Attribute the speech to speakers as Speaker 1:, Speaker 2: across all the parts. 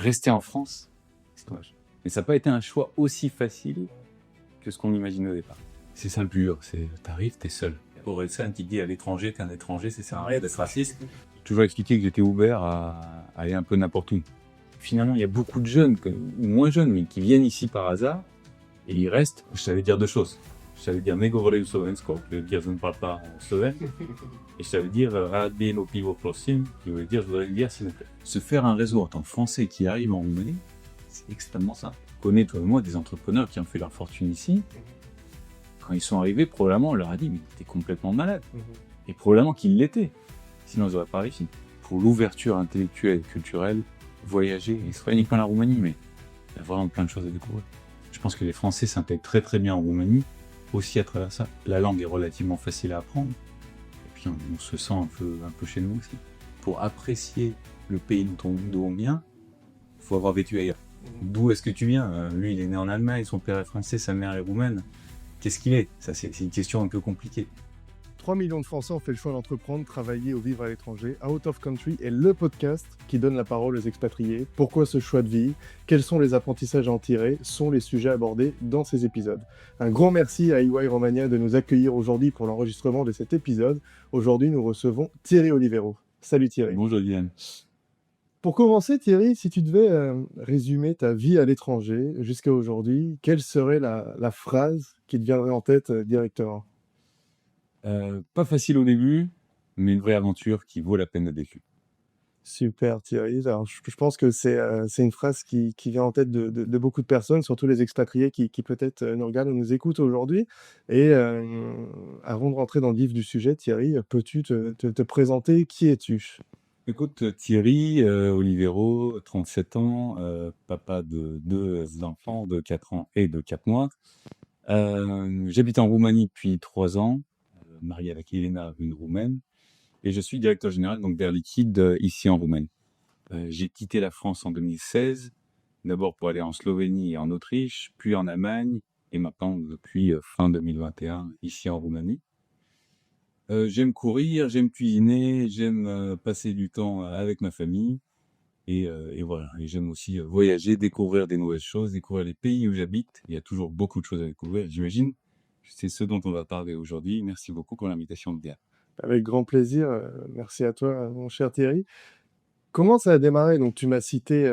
Speaker 1: rester en France, c'est dommage. Mais ça n'a pas été un choix aussi facile que ce qu'on imaginait au départ. C'est ça le plus dur, c'est t'arrives, t'es seul. Orelsan qui dit à l'étranger, t'es un étranger, ça sert à rien d'être raciste. J'ai toujours expliqué que j'étais ouvert à aller un peu n'importe où. Finalement, il y a beaucoup de jeunes, ou moins jeunes, mais qui viennent ici par hasard, et ils restent. Je savais dire deux choses. Je savais dire ne govorím slovensko, qui veut dire je ne parle pas slovène. Et je savais dire rád by jedno pivo prosím, qui veut dire je voudrais une bière s'il vous plaît. Se faire un réseau en tant que Français qui arrive en Roumanie, c'est extrêmement simple. Je connais, toi et moi, des entrepreneurs qui ont fait leur fortune ici. Quand ils sont arrivés, probablement, on leur a dit mais t'es complètement malade. Et probablement qu'ils l'étaient. Sinon, ils n'auraient pas réussi. Pour l'ouverture intellectuelle et culturelle, voyager, et c'est pas uniquement la Roumanie, mais il y a vraiment plein de choses à découvrir. Je pense que les Français s'intègrent très très bien en Roumanie, aussi à travers ça. La langue est relativement facile à apprendre, et puis on se sent un peu chez nous aussi. Pour apprécier le pays d'où on vient, il faut avoir vécu ailleurs. D'où est-ce que tu viens? Lui, il est né en Allemagne, son père est français, sa mère est roumaine. Qu'est-ce qu'il est? Ça, c'est une question un peu compliquée.
Speaker 2: 3 millions de Français ont fait le choix d'entreprendre, travailler ou vivre à l'étranger. Out of Country est le podcast qui donne la parole aux expatriés. Pourquoi ce choix de vie? Quels sont les apprentissages à en tirer? Sont les sujets abordés dans ces épisodes. Un grand merci à EY Romagna de nous accueillir aujourd'hui pour l'enregistrement de cet épisode. Aujourd'hui, nous recevons Thierry Olivero. Salut Thierry.
Speaker 1: Bonjour Diane.
Speaker 2: Pour commencer, Thierry, si tu devais résumer ta vie à l'étranger jusqu'à aujourd'hui, quelle serait la phrase qui te viendrait en tête directement?
Speaker 1: Pas facile au début, mais une vraie aventure qui vaut la peine d'être vécue.
Speaker 2: Super Thierry. Alors, je pense que c'est une phrase qui vient en tête de beaucoup de personnes, surtout les expatriés qui peut-être nous regardent ou nous écoutent aujourd'hui. Et avant de rentrer dans le vif du sujet, Thierry, peux-tu te présenter? Qui es-tu?
Speaker 1: Écoute, Thierry Olivero, 37 ans, papa de 2 enfants de 4 ans et de 4 mois. J'habite en Roumanie depuis 3 ans, marié avec Elena, une Roumaine, et je suis directeur général donc d'Air Liquide ici en Roumanie. J'ai quitté la France en 2016, d'abord pour aller en Slovénie et en Autriche, puis en Allemagne, et maintenant depuis fin 2021 ici en Roumanie. J'aime courir, j'aime cuisiner, j'aime passer du temps avec ma famille, et voilà. Et j'aime aussi voyager, découvrir des nouvelles choses, découvrir les pays où j'habite. Il y a toujours beaucoup de choses à découvrir, j'imagine. C'est ce dont on va parler aujourd'hui. Merci beaucoup pour l'invitation de Léa.
Speaker 2: Avec grand plaisir. Merci à toi, mon cher Thierry. Comment ça a démarré? Donc, tu m'as cité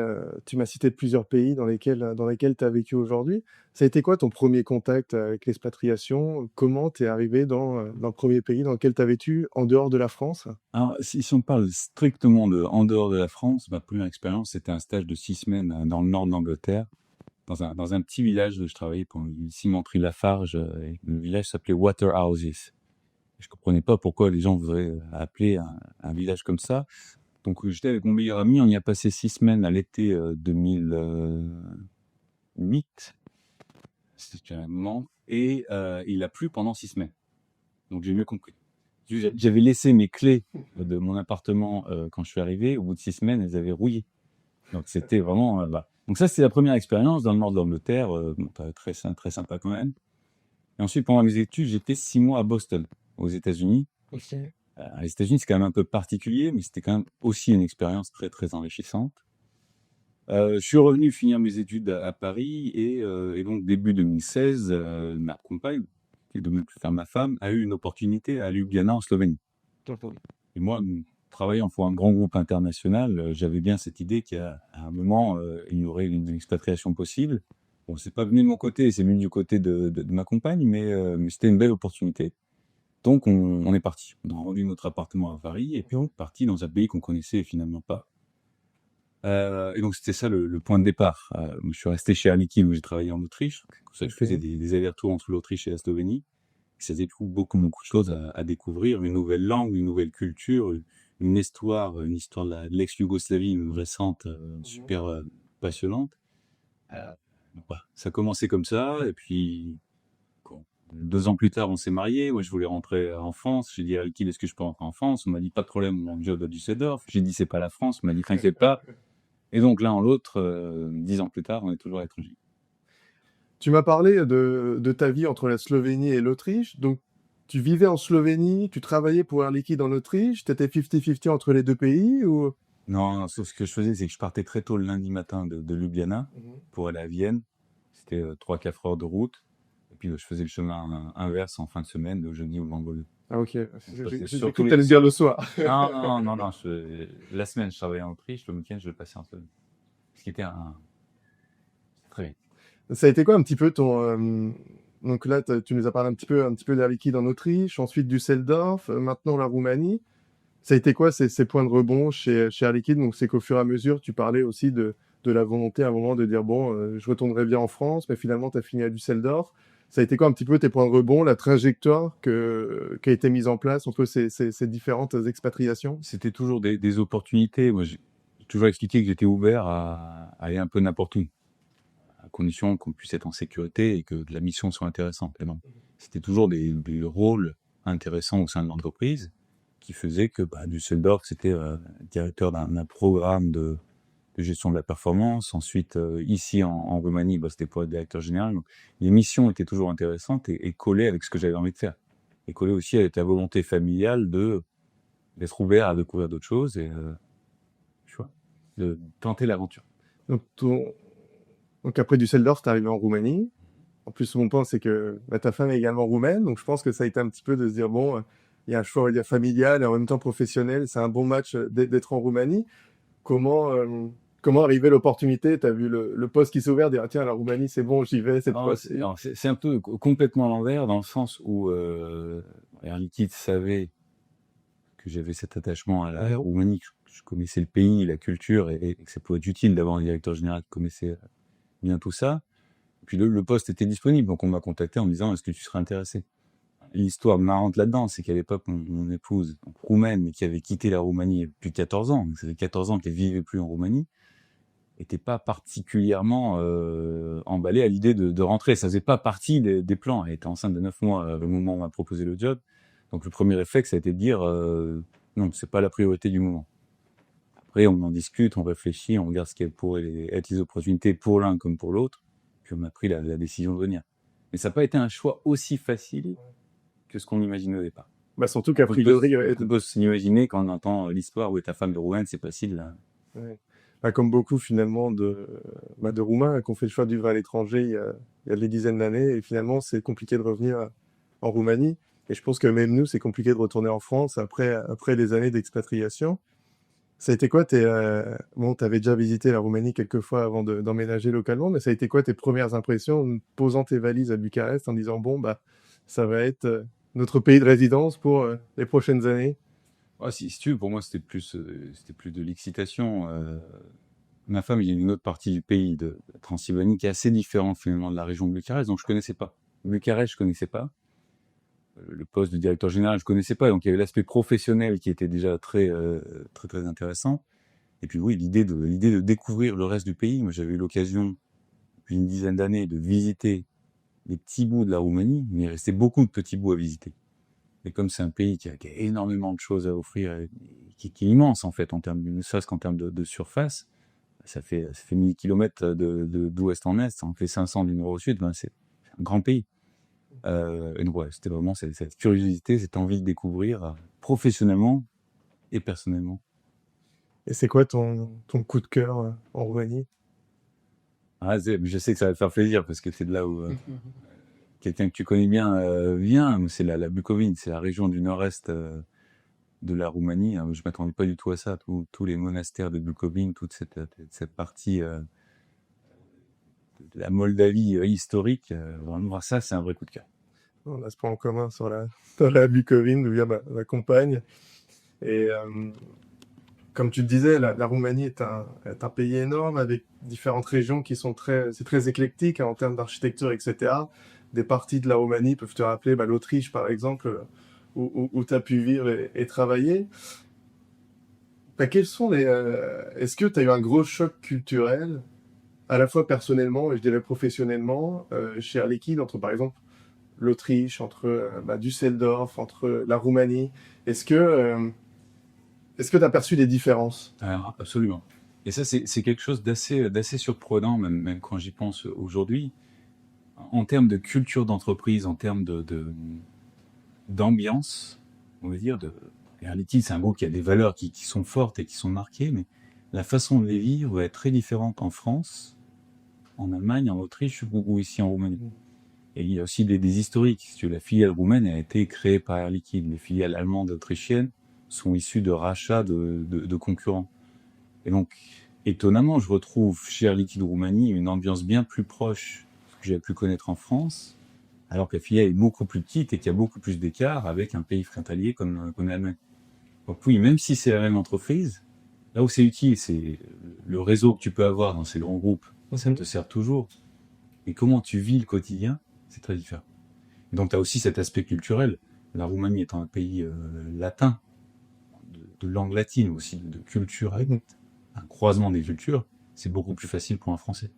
Speaker 2: plusieurs pays dans lesquels tu as vécu aujourd'hui. Ça a été quoi ton premier contact avec l'expatriation? Comment tu es arrivé dans le premier pays dans lequel tu as vécu en dehors de la France?
Speaker 1: Alors, si on parle strictement de en dehors de la France, ma première expérience, c'était un stage de 6 semaines dans le nord de l'Angleterre, dans un petit village où je travaillais pour une cimenterie Lafarge. Et le village s'appelait Waterhouses. Je comprenais pas pourquoi les gens voudraient appeler un village comme ça. Donc j'étais avec mon meilleur ami, on y a passé 6 semaines à l'été 2008. C'était un moment. Et il a plu pendant 6 semaines. Donc j'ai mieux compris. J'avais laissé mes clés de mon appartement quand je suis arrivé. Au bout de 6 semaines, elles avaient rouillé. Donc c'était vraiment... Donc ça, c'était la première expérience dans le nord de l'Angleterre. Très sympa quand même. Et ensuite, pendant mes études, j'étais 6 mois à Boston, aux États-Unis.
Speaker 2: Ok.
Speaker 1: Les États-Unis, c'est quand même un peu particulier, mais c'était quand même aussi une expérience très très enrichissante. Je suis revenu finir mes études à Paris, et donc début 2016, ma compagne, qui est devenue plus tard ma femme, a eu une opportunité à Ljubljana en Slovénie. Et moi, travaillant pour un grand groupe international, j'avais bien cette idée qu'à un moment, il y aurait une expatriation possible. Bon, c'est pas venu de mon côté, c'est venu du côté de ma compagne, mais c'était une belle opportunité. Donc on est parti. On a rendu notre appartement à Paris, et puis on est parti dans un pays qu'on connaissait finalement pas. Et donc c'était ça le point de départ. Je suis resté chez Air Liquide où j'ai travaillé en Autriche. Comme ça, je faisais des allers-retours entre l'Autriche et la Slovénie. C'était beaucoup de choses à découvrir, une nouvelle langue, une nouvelle culture, une histoire de l'ex-Yougoslavie, une récente, super passionnante. Voilà. Ça a commencé comme ça, et puis 2 ans plus tard, on s'est mariés. Moi, je voulais rentrer en France. J'ai dit à Alkil, est-ce que je peux rentrer en France? On m'a dit, pas de problème, mon job à Düsseldorf. J'ai dit, c'est pas la France. On m'a dit, t'inquiète pas. Et donc, l'un en l'autre, 10 ans plus tard, on est toujours à l'étranger.
Speaker 2: Tu m'as parlé de ta vie entre la Slovénie et l'Autriche. Donc, tu vivais en Slovénie, tu travaillais pour Air Liquide en Autriche, tu étais 50-50 entre les deux pays ou...
Speaker 1: Non, sauf ce que je faisais, c'est que je partais très tôt le lundi matin de Ljubljana
Speaker 2: Mhm.
Speaker 1: pour aller à Vienne. C'était 3-4 heures de route. Et puis je faisais le chemin inverse en fin de semaine, de jeudi au vendredi.
Speaker 2: Ah ok,
Speaker 1: Donc, je passais
Speaker 2: j'ai
Speaker 1: surtout
Speaker 2: cru que
Speaker 1: les...
Speaker 2: t'allais me dire le soir.
Speaker 1: Non, non, non, non. La semaine, je travaillais en Autriche. Le week-end, je le passais en semaine. Ce qui était très bien.
Speaker 2: Ça a été quoi un petit peu ton... Donc là, tu nous as parlé un petit peu d'Air Liquide en Autriche, ensuite du Düsseldorf, maintenant la Roumanie. Ça a été quoi ces points de rebond chez Air Liquide? Donc c'est qu'au fur et à mesure, tu parlais aussi de la volonté à un moment de dire, bon, je retournerai bien en France, mais finalement, tu as fini à Düsseldorf. Ça a été quoi un petit peu tes points de rebond, la trajectoire qui a été mise en place entre ces différentes expatriations?
Speaker 1: C'était toujours des opportunités. Moi, j'ai toujours expliqué que j'étais ouvert à aller un peu n'importe où, à condition qu'on puisse être en sécurité et que la mission soit intéressante. Et non. C'était toujours des rôles intéressants au sein de l'entreprise qui faisaient que Düsseldorf, c'était directeur d'un programme de gestion de la performance. Ensuite, ici en Roumanie, c'était pour être directeur général. Donc, les missions étaient toujours intéressantes et collaient avec ce que j'avais envie de faire. Et collaient aussi avec la volonté familiale d'être ouvert à découvrir d'autres choses et tu vois, de tenter l'aventure.
Speaker 2: Donc, donc après Düsseldorf, tu arrivé en Roumanie. En plus, mon point, c'est que ta femme est également roumaine, donc je pense que ça a été un petit peu de se dire, bon, il y a un choix, on va dire, familial et en même temps professionnel, c'est un bon match d'être en Roumanie. Comment, comment arriver l'opportunité? Tu as vu le poste qui s'est ouvert, dire, ah, tiens, la Roumanie, c'est bon, j'y vais cette fois-ci.
Speaker 1: C'est un peu complètement à l'envers dans le sens où Air Liquide savait que j'avais cet attachement à la Roumanie, que je connaissais le pays, la culture et que ça pouvait être utile d'avoir un directeur général qui connaissait bien tout ça. Et puis le poste était disponible, donc on m'a contacté en me disant est-ce que tu serais intéressé. L'histoire marrante là-dedans, c'est qu'à l'époque, mon épouse, donc roumaine, mais qui avait quitté la Roumanie depuis 14 ans, donc ça fait 14 ans qu'elle vivait plus en Roumanie, était pas particulièrement emballée à l'idée de rentrer. Ça faisait pas partie des plans. Elle était enceinte de 9 mois au moment où on m'a proposé le job. Donc le premier réflexe, ça a été de dire non, c'est pas la priorité du moment. Après, on en discute, on réfléchit, on regarde ce qu'elles pourraient être les opportunités pour l'un comme pour l'autre. Puis on a pris la décision de venir. Mais ça n'a pas été un choix aussi facile que ce qu'on imaginait au départ.
Speaker 2: Surtout qu'a priori,
Speaker 1: On peut s'imaginer quand on entend l'histoire où est ta femme de Rouen, c'est facile. Là.
Speaker 2: comme beaucoup finalement de Roumains qui ont fait le choix de vivre à l'étranger il y a des dizaines d'années, et finalement c'est compliqué de revenir en Roumanie. Et je pense que même nous, c'est compliqué de retourner en France après des années d'expatriation. Ça a été quoi bon, tu avais déjà visité la Roumanie quelques fois avant d'emménager localement, mais ça a été quoi tes premières impressions en posant tes valises à Bucarest en disant, bon, ça va être notre pays de résidence pour les prochaines années?
Speaker 1: Si tu veux, pour moi, c'était plus de l'excitation. Ma femme, il y a une autre partie du pays, de la Transylvanie, qui est assez différente finalement de la région de Bucarest, donc je connaissais pas. Bucarest, je connaissais pas. Le poste de directeur général, je connaissais pas. Donc il y avait l'aspect professionnel qui était déjà très intéressant. Et puis oui, l'idée de découvrir le reste du pays. Moi, j'avais eu l'occasion depuis une dizaine d'années de visiter des petits bouts de la Roumanie, mais il restait beaucoup de petits bouts à visiter. Et comme c'est un pays qui a énormément de choses à offrir, qui est immense en fait, ne serait-ce qu'en termes de surface, ça fait 1000 km d'ouest en est, ça en fait 500 du nord au sud, c'est un grand pays. Et donc, c'était vraiment cette curiosité, cette envie de découvrir professionnellement et personnellement.
Speaker 2: Et c'est quoi ton coup de cœur en Roumanie?
Speaker 1: Je sais que ça va te faire plaisir parce que c'est de là où quelqu'un que tu connais bien vient. C'est la Bucovine, c'est la région du nord-est de la Roumanie. Je m'attendais pas du tout à ça. Tous les monastères de Bucovine, toute cette partie de la Moldavie historique, vraiment ça, c'est un vrai coup de cœur.
Speaker 2: On a ce point en commun dans la Bucovine, d'où vient ma compagne. Et comme tu le disais, la Roumanie est un pays énorme avec différentes régions qui sont c'est très éclectique en termes d'architecture, etc. Des parties de la Roumanie peuvent te rappeler l'Autriche, par exemple, où tu as pu vivre et travailler. Quels sont est-ce que tu as eu un gros choc culturel, à la fois personnellement et je dirais professionnellement, chez Air Liquide, entre par exemple l'Autriche, entre Düsseldorf, entre la Roumanie? Est-ce que tu as perçu des différences?
Speaker 1: Alors, absolument. Et ça, c'est quelque chose d'assez surprenant, même quand j'y pense aujourd'hui. En termes de culture d'entreprise, en termes d'ambiance, on va dire, Air Liquide, c'est un groupe qui a des valeurs qui sont fortes et qui sont marquées, mais la façon de les vivre va être très différente en France, en Allemagne, en Autriche ou ici en Roumanie. Et il y a aussi des historiques. Si tu veux, la filiale roumaine a été créée par Air Liquide. Les filiales allemandes et autrichiennes sont issues de rachats de concurrents. Et donc, étonnamment, je retrouve chez Air Liquide Roumanie une ambiance bien plus proche de ce que j'avais pu connaître en France, alors que la filiale est beaucoup plus petite et qu'il y a beaucoup plus d'écart avec un pays frontalier comme l'Allemagne. Donc oui, même si c'est la même entreprise, là où c'est utile, c'est le réseau que tu peux avoir dans ces grands groupes. Ça te sert toujours. Et comment tu vis le quotidien, c'est très différent. Et donc tu as aussi cet aspect culturel. La Roumanie étant un pays latin, de langue latine aussi, de culture, avec un croisement des cultures, c'est beaucoup plus facile pour un Français.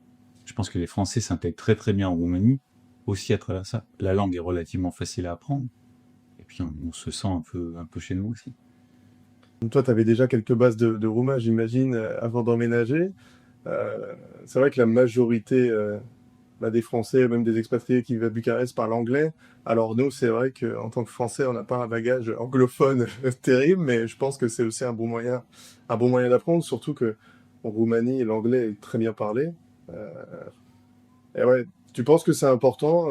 Speaker 1: Je pense que les Français s'intègrent très très bien en Roumanie, aussi à travers ça. La langue est relativement facile à apprendre, et puis on se sent un peu chez nous aussi.
Speaker 2: Toi, tu avais déjà quelques bases de roumain, j'imagine, avant d'emménager. C'est vrai que la majorité des Français, même des expatriés qui vivent à Bucarest, parlent anglais. Alors nous, c'est vrai qu'en tant que Français, on n'a pas un bagage anglophone terrible, mais je pense que c'est aussi un bon moyen d'apprendre, surtout que en Roumanie, l'anglais est très bien parlé. Euh, et ouais, tu penses que c'est important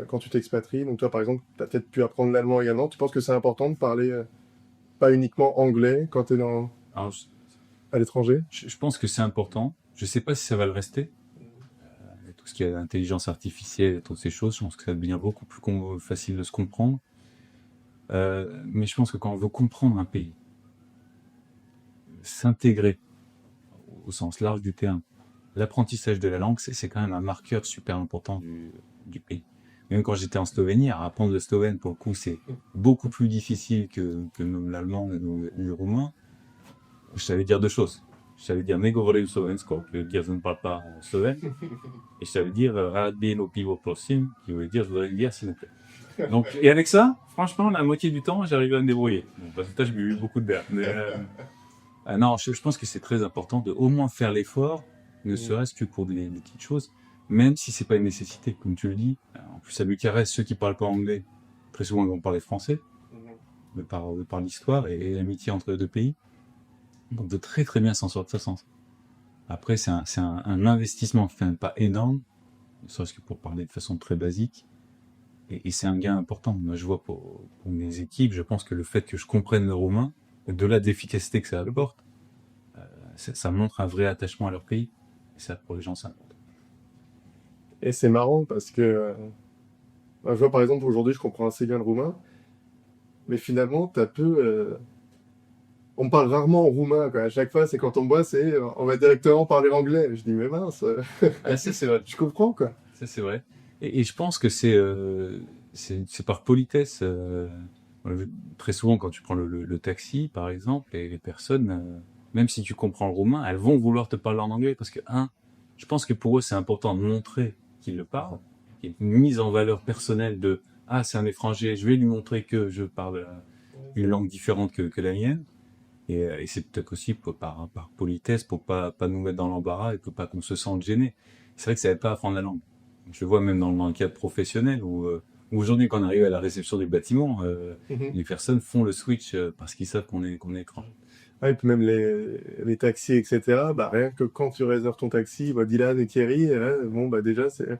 Speaker 2: quand tu t'expatries? Donc toi, par exemple, tu as peut-être pu apprendre l'allemand également. Tu penses que c'est important de parler pas uniquement anglais quand tu es
Speaker 1: Alors,
Speaker 2: à l'étranger?
Speaker 1: je pense que c'est important. Je sais pas si ça va le rester. Tout ce qui est l'intelligence artificielle et toutes ces choses, je pense que ça devient beaucoup plus facile de se comprendre. Mais je pense que quand on veut comprendre un pays, s'intégrer au sens large du terme, l'apprentissage de la langue, c'est quand même un marqueur super important du pays. Même quand j'étais en Slovénie, à apprendre le slovène, pour le coup, c'est beaucoup plus difficile que l'allemand et le roumain. Je savais dire deux choses. Je savais dire negovorim slovensko, qui veut dire je ne parle pas slovène. Et je savais dire rad bien au pivo prosim, qui veut dire je voudrais le dire s'il vous plaît. Donc, et avec ça, franchement, la moitié du temps, j'arrivais à me débrouiller. Bon, parce que là, j'ai eu beaucoup de bière. Mais non, je pense que c'est très important de au moins faire l'effort, ne serait-ce que pour des petites choses, même si c'est pas une nécessité, comme tu le dis. En plus, à Bucarest, ceux qui parlent pas anglais, très souvent, ils vont parler français, de par l'histoire et l'amitié entre les deux pays. Donc, de très très bien s'en sortir sans ça. Après, c'est un investissement qui n'est pas énorme, ne serait-ce que pour parler de façon très basique. Et c'est un gain important. Moi, je vois pour mes équipes, je pense que le fait que je comprenne le roumain, au-delà de l'efficacité que ça apporte, ça montre un vrai attachement à leur pays. Et ça, pour les gens, c'est important.
Speaker 2: Et c'est marrant parce que je vois par exemple aujourd'hui, je comprends assez bien le roumain, mais finalement, t'as peu. On parle rarement en roumain, quoi. À chaque fois, c'est quand on boit, on va directement parler anglais. Je dis, mais mince,
Speaker 1: Ah, ça, c'est vrai.
Speaker 2: je comprends, quoi.
Speaker 1: Ça, c'est vrai. Et je pense que c'est par politesse. On l'a vu très souvent quand tu prends le taxi, par exemple, et les personnes, même si tu comprends le roumain, elles vont vouloir te parler en anglais parce que, je pense que pour eux, c'est important de montrer qu'ils le parlent. Il y a une mise en valeur personnelle de c'est un étranger, je vais lui montrer que je parle une langue différente que la mienne. Et c'est peut-être aussi par politesse, pour pas nous mettre dans l'embarras et pour pas qu'on se sente gêné. C'est vrai que ça aide pas à apprendre la langue. Je le vois même dans le cadre professionnel où aujourd'hui, quand on arrive à la réception du bâtiment, les personnes font le switch parce qu'ils savent qu'on est étranger.
Speaker 2: Ouais, et puis même les taxis, etc. Rien que quand tu réserves ton taxi, Dylan et Thierry, déjà, c'est.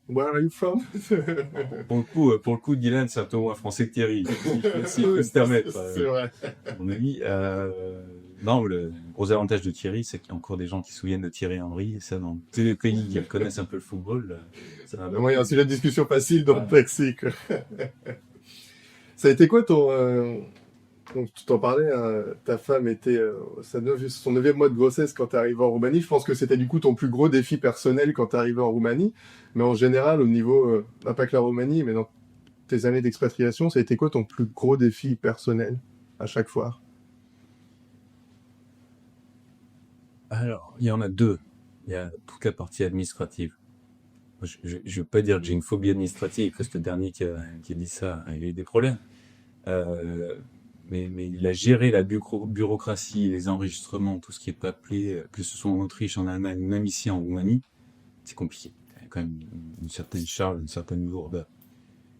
Speaker 2: Where are you from?
Speaker 1: Pour le coup, Dylan, c'est un peu moins français que Thierry. S'il peut se permettre.
Speaker 2: C'est vrai.
Speaker 1: À mon avis. Non, le gros avantage de Thierry, c'est qu'il y a encore des gens qui se souviennent de Thierry Henry. Et ça, dans tous les pays qui connaissent un peu le football, ça va.
Speaker 2: Moi, il y a un sujet de discussion facile dans le taxi, quoi. Ça a été quoi donc, tu t'en parlais, hein, ta femme était son 9e mois de grossesse quand tu es arrivé en Roumanie. Je pense que c'était du coup ton plus gros défi personnel quand tu es arrivé en Roumanie. Mais en général, au niveau, pas que la Roumanie, mais dans tes années d'expatriation, ça a été quoi ton plus gros défi personnel à chaque fois?
Speaker 1: Alors, il y en a deux. Il y a toute la partie administrative. Je veux pas dire que j'ai une phobie administrative, parce que le dernier qui a dit ça, il a eu des problèmes. Mais il a géré la bureaucratie, les enregistrements, tout ce qui est papier, que ce soit en Autriche, en Allemagne, même ici en Roumanie, c'est compliqué. Il y a quand même une certaine charge, une certaine lourdeur.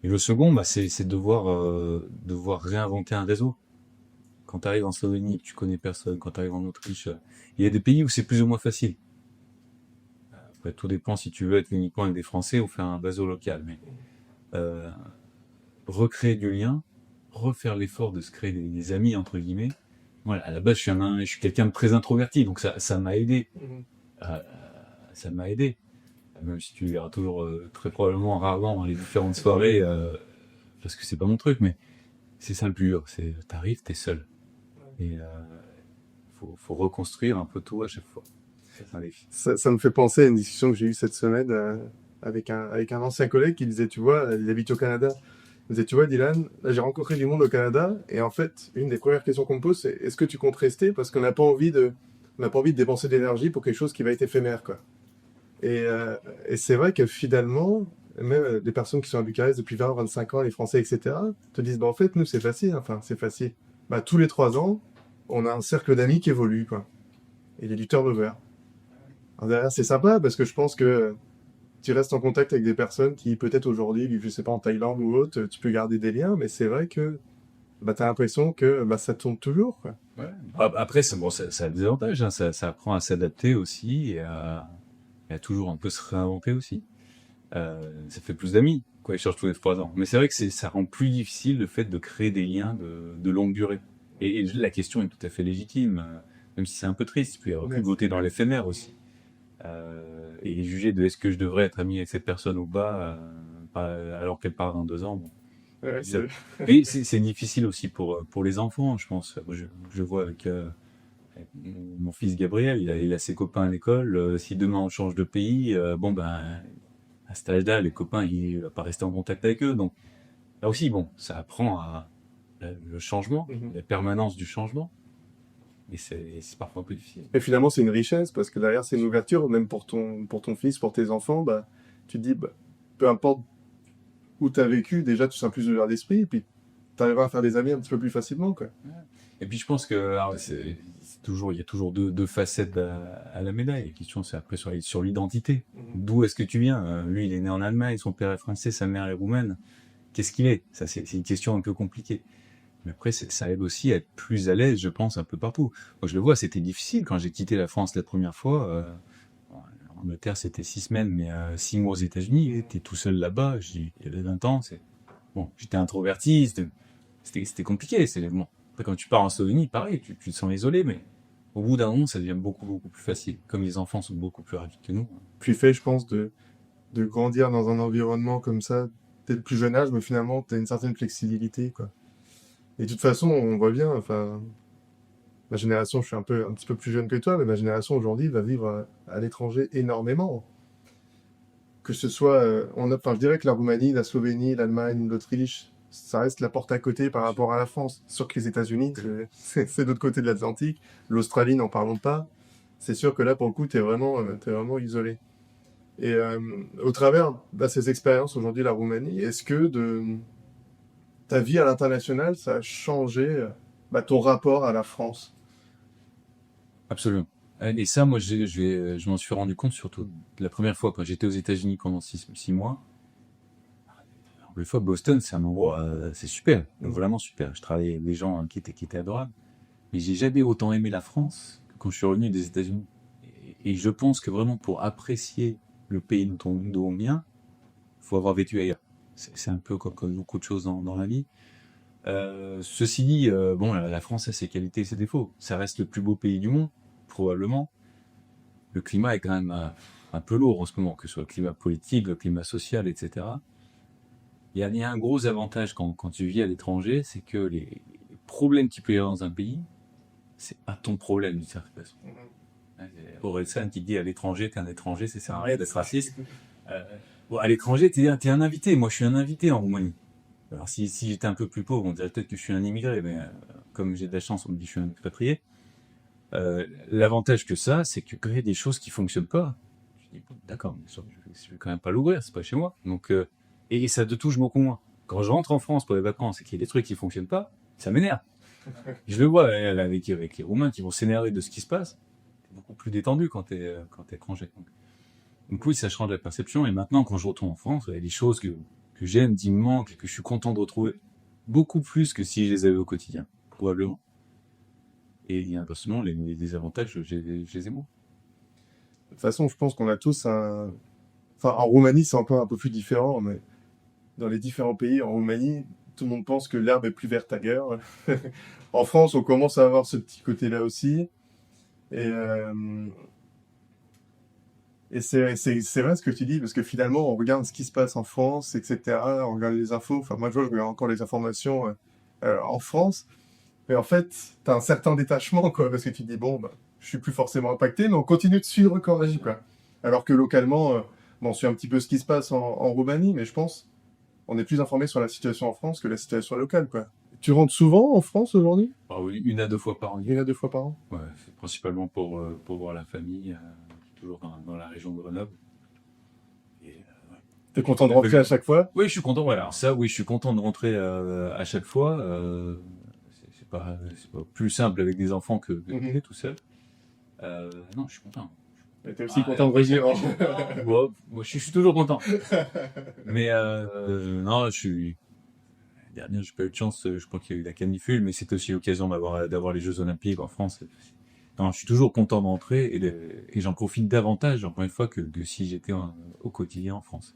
Speaker 1: Et le second, c'est devoir réinventer un réseau. quand tu arrives en Slovénie, tu connais personne, quand tu arrives en Autriche, il y a des pays où c'est plus ou moins facile. Après, tout dépend si tu veux être uniquement avec des Français ou faire un réseau local. Mais euh, recréer du lien, refaire l'effort de se créer des amis, entre guillemets. Voilà, à la base, je suis quelqu'un de très introverti, donc ça m'a aidé. Euh, ça m'a aidé. Même si tu verras toujours très probablement rarement dans les différentes soirées, parce que c'est pas mon truc, mais c'est ça le plus dur. C'est t'arrives, t'es seul. Et faut reconstruire un peu tout à chaque fois. C'est un défi.
Speaker 2: Ça me fait penser à une discussion que j'ai eue cette semaine avec un ancien collègue qui disait, tu vois, il habite au Canada. Il disait, tu vois, Dylan, là j'ai rencontré du monde au Canada, et en fait, une des premières questions qu'on me pose, c'est est-ce que tu comptes rester? Parce qu'on n'a pas envie on n'a pas envie de dépenser de l'énergie pour quelque chose qui va être éphémère, quoi. Et c'est vrai que finalement, même des personnes qui sont à Bucarest depuis 20, 25 ans, les Français, etc., te disent, bah en fait, nous, c'est facile, enfin, c'est facile. Bah, tous les 3 ans, on a un cercle d'amis qui évolue, quoi. Et il y a du turnover. Alors derrière, c'est sympa parce que je pense que tu restes en contact avec des personnes qui, peut-être aujourd'hui, vivent, je sais pas, en Thaïlande ou autre, tu peux garder des liens, mais c'est vrai que bah, tu as l'impression que bah, ça tourne toujours, quoi.
Speaker 1: Ouais. Après, c'est bon, ça a des avantages. Hein. Ça apprend à s'adapter aussi et à toujours un peu se réinventer aussi. Ça fait plus d'amis, quoi. Ils changent tous les 3 ans. Mais c'est vrai que ça rend plus difficile le fait de créer des liens de longue durée. Et la question est tout à fait légitime, même si c'est un peu triste. Puis il y a plus voter dans l'éphémère aussi. Et juger de est-ce que je devrais être ami avec cette personne ou pas, alors qu'elle part dans 2 ans. Bon.
Speaker 2: Ouais,
Speaker 1: Mais c'est difficile aussi pour les enfants, je pense. Je vois avec mon fils Gabriel, il a ses copains à l'école. Si demain on change de pays, bon ben à cet âge-là, les copains, il va pas rester en contact avec eux. Donc là aussi, bon, ça apprend le changement, la permanence du changement. Mais c'est parfois un peu difficile.
Speaker 2: Et finalement, c'est une richesse parce que derrière, c'est une ouverture, même pour ton fils, pour tes enfants, bah, tu te dis, bah, peu importe où tu as vécu, déjà, tu seras plus ouvert d'esprit, et puis tu arriveras à faire des amis un petit peu plus facilement, quoi.
Speaker 1: Et puis je pense que alors, il y a toujours deux facettes à la médaille. La question, c'est après sur l'identité. D'où est-ce que tu viens? Lui, il est né en Allemagne, son père est français, sa mère est roumaine. Qu'est-ce qu'il est? Ça, c'est une question un peu compliquée. Mais après, ça aide aussi à être plus à l'aise, je pense, un peu partout. Moi, je le vois, c'était difficile quand j'ai quitté la France la première fois. En Angleterre, c'était 6 semaines, mais 6 mois aux États-Unis, t'es tout seul là-bas. Il y avait 20 ans. Bon, j'étais introverti, c'était compliqué. Bon. Après, quand tu pars en Slovénie, pareil, tu te sens isolé, mais au bout d'un moment, ça devient beaucoup, beaucoup plus facile. Comme les enfants sont beaucoup plus rapides que nous.
Speaker 2: Puis fait, je pense, de grandir dans un environnement comme ça, dès le plus jeune âge, mais finalement, tu as une certaine flexibilité, quoi. Et de toute façon, on voit bien, enfin, ma génération, je suis un petit peu plus jeune que toi, mais ma génération aujourd'hui va vivre à l'étranger énormément. Que ce soit, enfin, je dirais que la Roumanie, la Slovénie, l'Allemagne, l'Autriche, ça reste la porte à côté par rapport à la France. C'est sûr que les États-Unis, c'est de l'autre côté de l'Atlantique. L'Australie, n'en parlons pas. C'est sûr que là, pour le coup, t'es vraiment isolé. Et au travers de ces expériences aujourd'hui, la Roumanie, est-ce que ta vie à l'international, ça a changé ton rapport à la France?
Speaker 1: Absolument. Et ça, moi, je m'en suis rendu compte surtout la première fois quand j'étais aux États-Unis pendant 6 mois. Une fois, Boston, c'est un endroit, c'est super, vraiment super. Je travaillais avec des gens qui étaient adorables. Mais j'ai jamais autant aimé la France que quand je suis revenu des États-Unis. Et je pense que vraiment pour apprécier le pays d'où on vient, faut avoir vécu ailleurs. C'est un peu comme beaucoup de choses dans la vie. Ceci dit, bon, la France a ses qualités et ses défauts. Ça reste le plus beau pays du monde, probablement. Le climat est quand même un peu lourd en ce moment, que ce soit le climat politique, le climat social, etc. Il y a un gros avantage quand tu vis à l'étranger, c'est que les problèmes qu'il peut y avoir dans un pays, c'est pas ton problème d'une certaine façon. Orelsan qui dit à l'étranger, t'es un étranger, ça sert à rien d'être raciste. Bon, à l'étranger, t'es un invité. Moi, je suis un invité en Roumanie. Alors, si j'étais un peu plus pauvre, on dirait peut-être que je suis un immigré, mais comme j'ai de la chance, on me dit que je suis un expatrié. L'avantage que ça, c'est que quand il y a des choses qui fonctionnent pas, je dis, bon, d'accord, mais je vais quand même pas l'ouvrir, c'est pas chez moi. Donc, et ça te touche beaucoup moins. Quand je rentre en France pour les vacances et qu'il y a des trucs qui fonctionnent pas, ça m'énerve. Je le vois avec les Roumains qui vont s'énerver de ce qui se passe. T'es beaucoup plus détendu quand t'es étranger. Donc oui, ça change la perception. Et maintenant, quand je retourne en France, il y a des choses que j'aime, qui me manquent et que je suis content de retrouver. Beaucoup plus que si je les avais au quotidien, probablement. Et inversement, les désavantages, je les ai moins.
Speaker 2: De toute façon, je pense qu'on a tous un... Enfin, en Roumanie, c'est encore un peu plus différent, mais dans les différents pays, en Roumanie, tout le monde pense que l'herbe est plus verte ailleurs. En France, on commence à avoir ce petit côté-là aussi. Et, euh, et c'est vrai ce que tu dis, parce que finalement, on regarde ce qui se passe en France, etc. On regarde les infos. Enfin, moi, je regarde encore les informations en France. Mais en fait, tu as un certain détachement, quoi, parce que tu te dis, bon, bah, je suis plus forcément impacté, mais on continue de suivre quand on agit, quoi. Alors que localement, bon, on suit un petit peu ce qui se passe en Roumanie, mais je pense on est plus informé sur la situation en France que la situation locale, quoi. Tu rentres souvent en France aujourd'hui?
Speaker 1: Ah oui, 1 à 2 fois par an.
Speaker 2: Une à deux fois par an?
Speaker 1: Ouais, c'est principalement pour voir la famille, toujours dans la région de Grenoble. Et, ouais.
Speaker 2: T'es content de rentrer à chaque fois?
Speaker 1: Oui, je suis content. Voilà, alors ça, oui, je suis content de rentrer à chaque fois. C'est pas plus simple avec des enfants que tout seul. Non, je suis content.
Speaker 2: Et t'es aussi content de revenir.
Speaker 1: Moi, je suis toujours content. Mais non, la dernière, j'ai pas eu de chance. Je crois qu'il y a eu la canicule, mais c'est aussi l'occasion d'avoir les Jeux Olympiques en France. Non, je suis toujours content de rentrer et j'en profite davantage, encore une fois, que si j'étais au quotidien en France.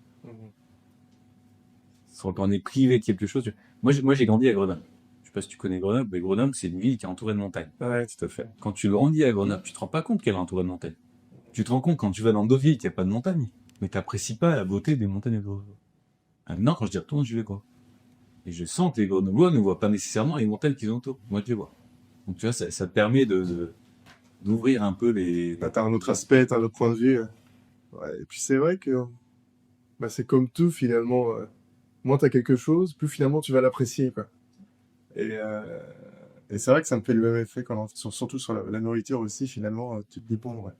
Speaker 1: Quand on est privé de quelque chose. Moi, j'ai grandi à Grenoble. Je sais pas si tu connais Grenoble, mais Grenoble, c'est une ville qui est entourée de montagnes.
Speaker 2: Ouais, tout à fait.
Speaker 1: Quand tu grandis à Grenoble, tu te rends pas compte qu'elle est entourée de montagnes. Tu te rends compte quand tu vas dans Deauville qu'il n'y a pas de montagnes, mais t'apprécies pas la beauté des montagnes de Grenoble. Maintenant, quand j'y retourne, je les vois. Et je sens que les Grenoblois ne voient pas nécessairement les montagnes qu'ils ont autour. Moi, je les vois. Donc, tu vois, ça te permet d'ouvrir un peu les...
Speaker 2: Bah, t'as un autre aspect, t'as un autre point de vue. Ouais, et puis c'est vrai que bah, c'est comme tout finalement. Moins t'as quelque chose, plus finalement tu vas l'apprécier, quoi. Et, euh, et c'est vrai que ça me fait le même effet surtout sur la nourriture aussi. Finalement, tu te dis bon, ouais.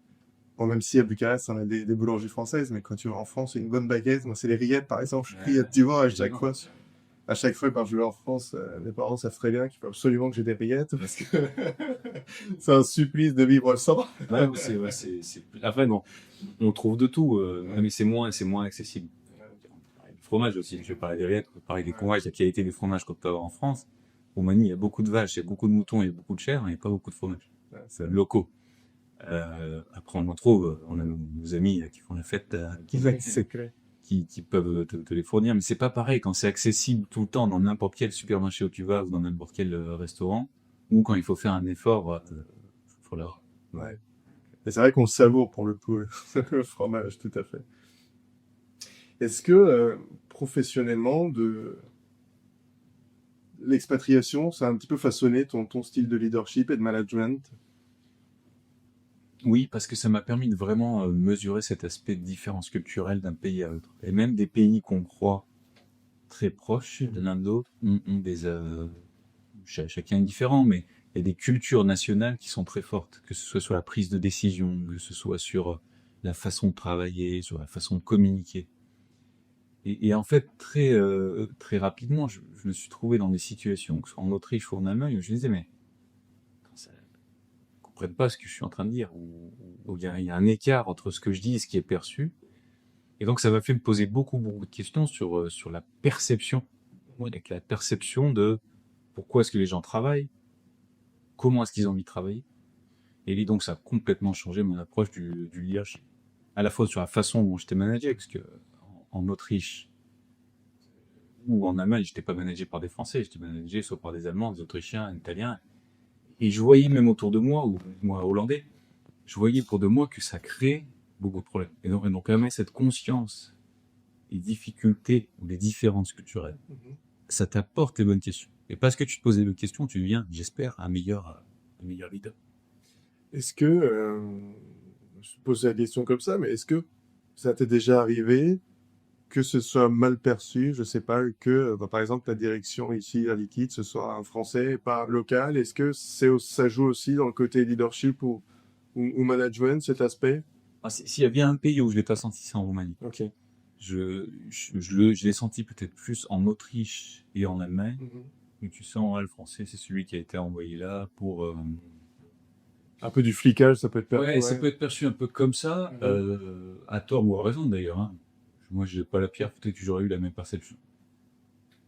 Speaker 2: Bon, même si à Bucarest on a des boulangeries françaises, mais quand tu vas en France, une bonne baguette, moi c'est les rillettes par exemple. Je prie tu vois à chaque fois. À chaque fois quand je vais en France, mes parents savent très bien qu'il faut absolument que j'ai des rillettes parce que c'est un supplice de vivre sans.
Speaker 1: Ouais, Après, non, on trouve de tout, mais c'est moins accessible. Le fromage aussi, je vais parler des rillettes, je vais parler des fromages, la qualité des fromages qu'on peut avoir en France. Au Mani, il y a beaucoup de vaches, il y a beaucoup de moutons, il y a beaucoup de chèvres, mais il n'y a pas beaucoup de fromages locaux. Après, on en trouve, on a nos amis qui font la fête, qui peuvent te les fournir, mais c'est pas pareil quand c'est accessible tout le temps dans n'importe quel supermarché où tu vas ou dans n'importe quel restaurant, ou quand il faut faire un effort, faut l'avoir.
Speaker 2: Ouais. Et c'est vrai qu'on savoure pour le coup le fromage, tout à fait. Est-ce que professionnellement, l'expatriation, ça a un petit peu façonné ton style de leadership et de management?
Speaker 1: Oui, parce que ça m'a permis de vraiment mesurer cet aspect de différence culturelle d'un pays à l'autre. Et même des pays qu'on croit très proches de l'un de l'autre ont chacun est différent, mais il y a des cultures nationales qui sont très fortes, que ce soit sur la prise de décision, que ce soit sur la façon de travailler, sur la façon de communiquer. Et en fait, très rapidement, je me suis trouvé dans des situations, que ce soit en Autriche ou en Allemagne, où je me disais, mais ça, ils comprennent pas ce que je suis en train de dire, ou il y a un écart entre ce que je dis et ce qui est perçu. Et donc, ça m'a fait me poser beaucoup de questions sur la perception, avec la perception de pourquoi est-ce que les gens travaillent, comment est-ce qu'ils ont envie de travailler. Et donc, ça a complètement changé mon approche du leadership. À la fois sur la façon dont j'étais managé, parce que en Autriche ou en Allemagne, j'étais pas managé par des Français, j'étais managé soit par des Allemands, des Autrichiens, des Italiens. Et je voyais même autour de moi, ou moi hollandais, je voyais autour de moi que ça crée beaucoup de problèmes. Et donc même cette conscience les difficultés ou les différences culturelles, ça t'apporte les bonnes questions. Et parce que tu te poses les bonnes questions, tu deviens, j'espère, un meilleur leader.
Speaker 2: Est-ce que, je pose la question comme ça, mais est-ce que ça t'est déjà arrivé que ce soit mal perçu, je sais pas, que bah, par exemple ta direction ici à Liquide, ce soit un Français et pas un local? Est-ce que ça joue aussi dans le côté leadership ou management, cet aspect?
Speaker 1: S'il y a bien un pays où je l'ai pas senti, c'est en Roumanie.
Speaker 2: Ok.
Speaker 1: Je l'ai senti peut-être plus en Autriche et en Allemagne, où tu sens, le français, c'est celui qui a été envoyé là pour...
Speaker 2: Un peu du flicage, ça peut être
Speaker 1: Ouais, ça peut être perçu un peu comme ça, à tort ou à raison d'ailleurs. Hein. Moi, j'ai pas la pierre, peut-être que j'aurais eu la même perception.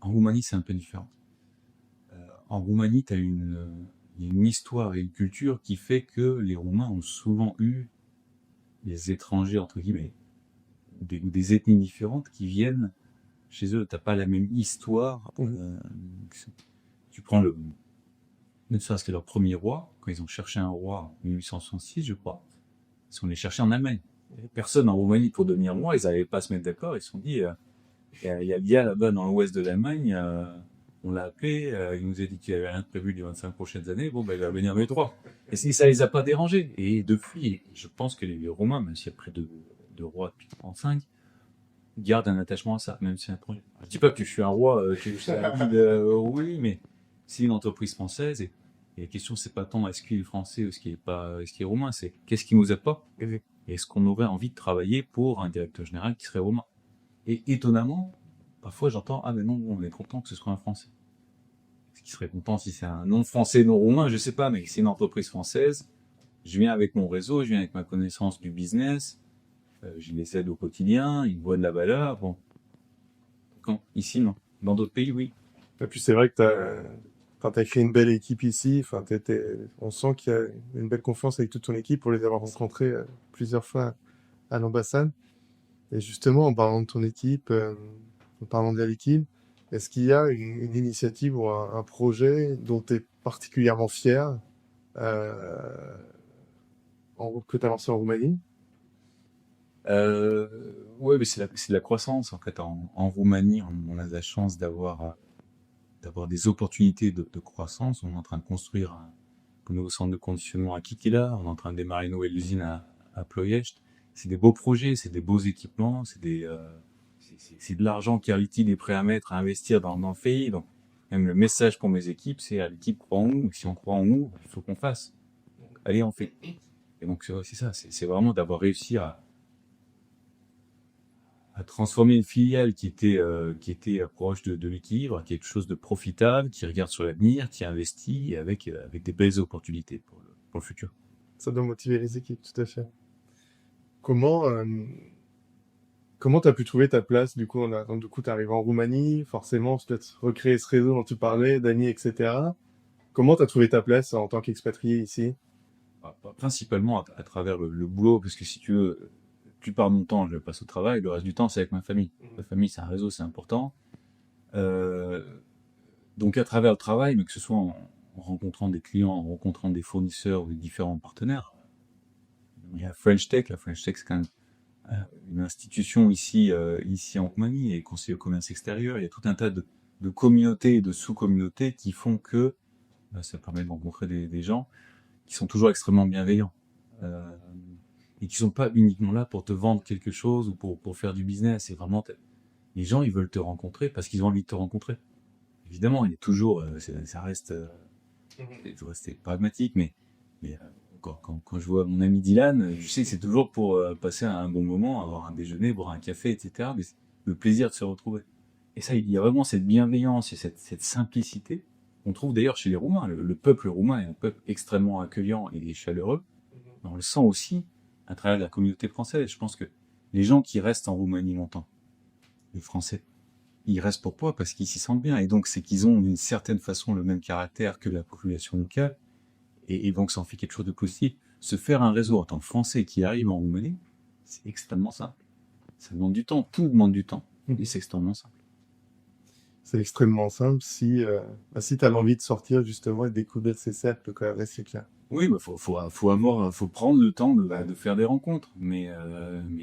Speaker 1: En Roumanie, c'est un peu différent. En Roumanie, tu as une il y a une histoire et une culture qui fait que les Roumains ont souvent eu des étrangers, entre guillemets, des ethnies différentes qui viennent chez eux. T'as pas la même histoire. Tu prends ne serait-ce que leur premier roi, quand ils ont cherché un roi en 1866, je crois, ils sont allés chercher en Allemagne. Il n'y avait personne en Roumanie pour devenir roi, ils n'arrivaient pas à se mettre d'accord, ils se sont dit, il y a Bia là-bas dans l'ouest de l'Allemagne, on l'a appelé, il nous a dit qu'il n'y avait rien de prévu les 25 prochaines années, bon, ben, il va venir mettre roi. Et ça les a pas dérangés. Et depuis, je pense que les Romains, même s'il y a près de rois depuis 35, gardent un attachement à ça, même si c'est un projet. Je dis pas que je suis un roi, que je suis oui, mais c'est une entreprise française et la question c'est pas tant est-ce qu'il est français ou est-ce qu'il est roumain, c'est qu'est-ce qu'il nous apporte et est-ce qu'on aurait envie de travailler pour un directeur général qui serait roumain. Et étonnamment, parfois j'entends ah mais non, on est content que ce soit un français. Est-ce qu'il serait content si c'est un non français, non roumain, je sais pas, mais c'est une entreprise française. Je viens avec mon réseau, je viens avec ma connaissance du business. Je les aide au quotidien, ils voient de la valeur. Bon, ici, non. Dans d'autres pays, oui.
Speaker 2: Et puis c'est vrai que t'as créé une belle équipe ici. Enfin, on sent qu'il y a une belle confiance avec toute ton équipe pour les avoir rencontrés plusieurs fois à l'ambassade. Et justement, en parlant de ton équipe, en parlant de Air Liquide, est-ce qu'il y a une initiative ou un projet dont tu es particulièrement fier que tu as lancé en Roumanie?
Speaker 1: Ouais, mais c'est la croissance. En fait, en Roumanie, on a la chance d'avoir des opportunités de croissance. On est en train de construire un nouveau centre de conditionnement à Kitila. On est en train de démarrer une nouvelle usine à Ploiești. C'est des beaux projets, c'est des beaux équipements, c'est de l'argent qu'Air Liquide est prêt à mettre, à investir dans le pays. Donc, même le message pour mes équipes, c'est Air Liquide croit en nous. Si on croit en nous, il faut qu'on fasse. Allez, on fait. Et donc, c'est ça. C'est vraiment d'avoir réussi à transformer une filiale qui était proche de l'équilibre, quelque chose de profitable, qui regarde sur l'avenir, qui investit avec des belles opportunités pour le futur.
Speaker 2: Ça doit motiver les équipes, tout à fait. Comment tu as pu trouver ta place du coup, du coup, tu arrives en Roumanie, forcément, peut-être recréer ce réseau dont tu parlais, Dany, etc. Comment tu as trouvé ta place en tant qu'expatrié ici?
Speaker 1: Principalement à travers le boulot, parce que si tu veux, la plupart de mon temps, je le passe au travail, le reste du temps, c'est avec ma famille. La famille, c'est un réseau, c'est important. Donc à travers le travail, mais que ce soit en rencontrant des clients, en rencontrant des fournisseurs ou des différents partenaires. Il y a French Tech, la French Tech c'est quand même une institution ici en Roumanie et conseiller au commerce extérieur. Il y a tout un tas de communautés et de sous-communautés qui font que ça permet de rencontrer des gens qui sont toujours extrêmement bienveillants et qui sont pas uniquement là pour te vendre quelque chose ou pour faire du business. C'est vraiment les gens, ils veulent te rencontrer parce qu'ils ont envie de te rencontrer. Évidemment, il est toujours, ça reste, je rester pragmatique, mais quand je vois mon ami Dylan, je sais que c'est toujours pour passer un bon moment, avoir un déjeuner, boire un café, etc. Mais c'est le plaisir de se retrouver. Et ça, il y a vraiment cette bienveillance et cette simplicité qu'on trouve d'ailleurs chez les Roumains. Le peuple roumain est un peuple extrêmement accueillant et chaleureux. On le sent aussi à travers la communauté française. Je pense que les gens qui restent en Roumanie longtemps, les Français, ils restent pourquoi? Parce qu'ils s'y sentent bien. Et donc, c'est qu'ils ont d'une certaine façon le même caractère que la population locale. Et donc, ça en fait quelque chose de positif. Se faire un réseau en tant que Français qui arrive en Roumanie, c'est extrêmement simple. Ça demande du temps. Tout demande du temps. Et c'est extrêmement simple.
Speaker 2: C'est extrêmement simple si tu as l'envie de sortir justement et de découvrir ces cercles, quand même, c'est clair.
Speaker 1: Oui, bah faut prendre le temps de faire des rencontres. Mais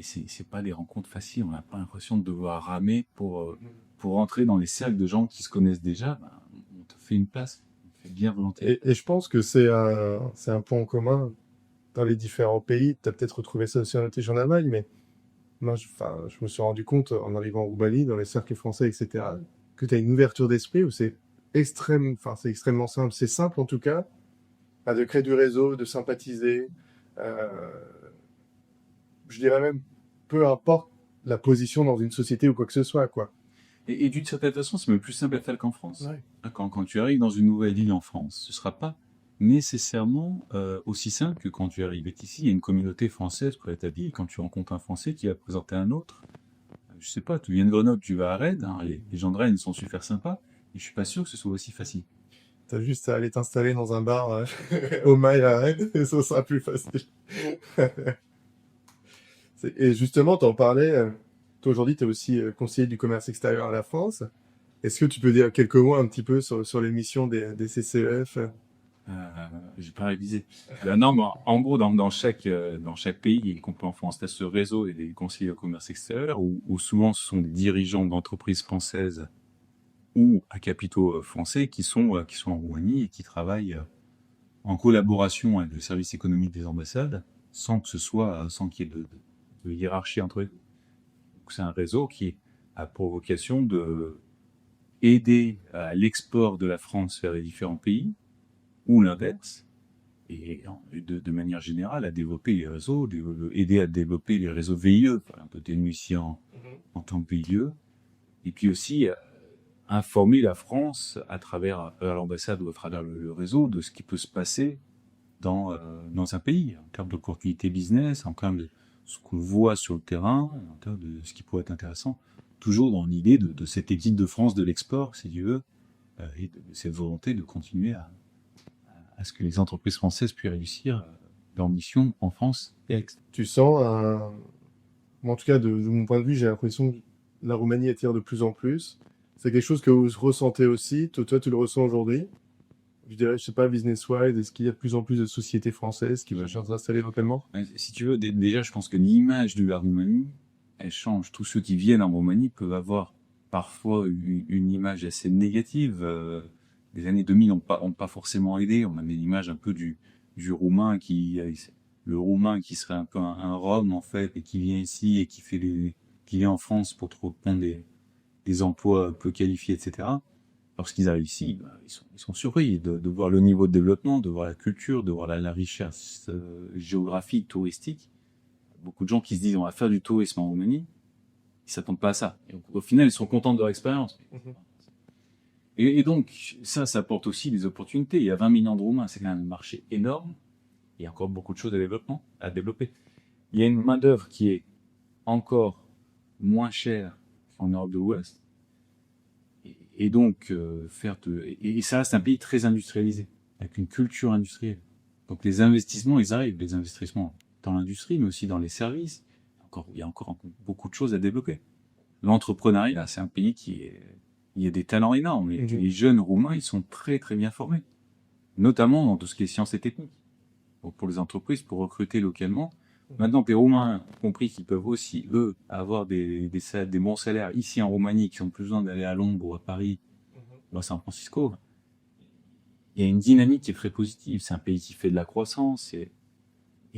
Speaker 1: c'est pas des rencontres faciles. On n'a pas l'impression de devoir ramer pour entrer dans les cercles de gens qui se connaissent déjà. Bah, on te fait une place. On te fait bien volontiers.
Speaker 2: Et je pense que c'est un point en commun dans les différents pays. Tu as peut-être retrouvé ça aussi en Autriche, en Allemagne, mais moi, je me suis rendu compte en arrivant en Roumanie, dans les cercles français, etc., que tu as une ouverture d'esprit où c'est extrêmement simple. C'est simple en tout cas, de créer du réseau, de sympathiser. Je dirais même, peu importe la position dans une société ou quoi que ce soit, quoi.
Speaker 1: Et d'une certaine façon, c'est même plus simple à faire qu'en France.
Speaker 2: Ouais.
Speaker 1: Quand tu arrives dans une nouvelle île en France, ce sera pas nécessairement aussi simple que quand tu arrives ici. Il y a une communauté française près de ta ville. Quand tu rencontres un Français qui va présenter un autre, je sais pas, tu viens de Grenoble, tu vas à Rennes, hein, les gens de Rennes sont super sympas, et je suis pas sûr que ce soit aussi facile.
Speaker 2: T'as juste à aller t'installer dans un bar au Mail à Rennes et ça sera plus facile. Et justement, t'en parlais, toi aujourd'hui, tu es aussi conseiller du commerce extérieur à la France. Est-ce que tu peux dire quelques mots un petit peu sur les missions des CCEF?
Speaker 1: Euh, j'ai pas révisé. Non, mais en gros, dans chaque pays, y compris en France, t'as ce réseau et des conseillers au commerce extérieur où souvent ce sont des dirigeants d'entreprises françaises ou à capitaux français qui sont en Roumanie et qui travaillent en collaboration avec le service économique des ambassades sans qu'il y ait de hiérarchie entre eux. Donc, c'est un réseau qui a pour vocation de aider à l'export de la France vers les différents pays ou l'inverse, et de manière générale à développer les réseaux, aider à développer les réseaux VIE, enfin, un peu ténu ici en tant que VIE, et puis aussi informer la France à travers l'ambassade ou à travers le réseau de ce qui peut se passer dans un pays, en termes d'opportunités business, en termes de ce qu'on voit sur le terrain, en termes de ce qui pourrait être intéressant, toujours dans l'idée de cette équipe de France de l'export, si tu veux, et de cette volonté de continuer à ce que les entreprises françaises puissent réussir leur mission en France et à l'extérieur.
Speaker 2: Tu sens moi, en tout cas, de mon point de vue, j'ai l'impression que la Roumanie attire de plus en plus. C'est quelque chose que vous ressentez aussi. Toi, tu le ressens aujourd'hui. Je dirais, je sais pas, business-wise, est-ce qu'il y a de plus en plus de sociétés françaises qui veulent s'installer localement?
Speaker 1: Si tu veux, déjà, je pense que l'image de la Roumanie, elle change. Tous ceux qui viennent en Roumanie peuvent avoir parfois une image assez négative. Les années 2000 ont pas forcément aidé. On avait l'image un peu du Roumain le Roumain qui serait un peu un Rome en fait, et qui vient ici et qui vient en France pour prendre des emplois peu qualifiés, etc. Lorsqu'ils arrivent ici, ils sont surpris de voir le niveau de développement, de voir la culture, de voir la richesse géographique, touristique. Beaucoup de gens qui se disent on va faire du tourisme en Roumanie, ils s'attendent pas à ça. Et au final, ils sont contents de leur expérience. Et donc, ça apporte aussi des opportunités. Il y a 20 millions de Roumains, c'est quand même un marché énorme. Il y a encore beaucoup de choses à développer. Il y a une main-d'œuvre qui est encore moins chère qu'en Europe de l'Ouest. Et donc, et ça reste un pays très industrialisé, avec une culture industrielle. Donc les investissements, ils arrivent, les investissements dans l'industrie, mais aussi dans les services. Il y a encore beaucoup de choses à développer. L'entrepreneuriat, c'est un pays il y a des talents énormes. Les jeunes Roumains, ils sont très très bien formés, notamment dans tout ce qui est sciences et techniques. Donc pour les entreprises, pour recruter localement. Maintenant que les Roumains ont compris qu'ils peuvent aussi, eux, avoir des bons salaires ici en Roumanie, qui n'ont plus besoin d'aller à Londres ou à Paris, ou à San Francisco, il y a une dynamique qui est très positive. C'est un pays qui fait de la croissance et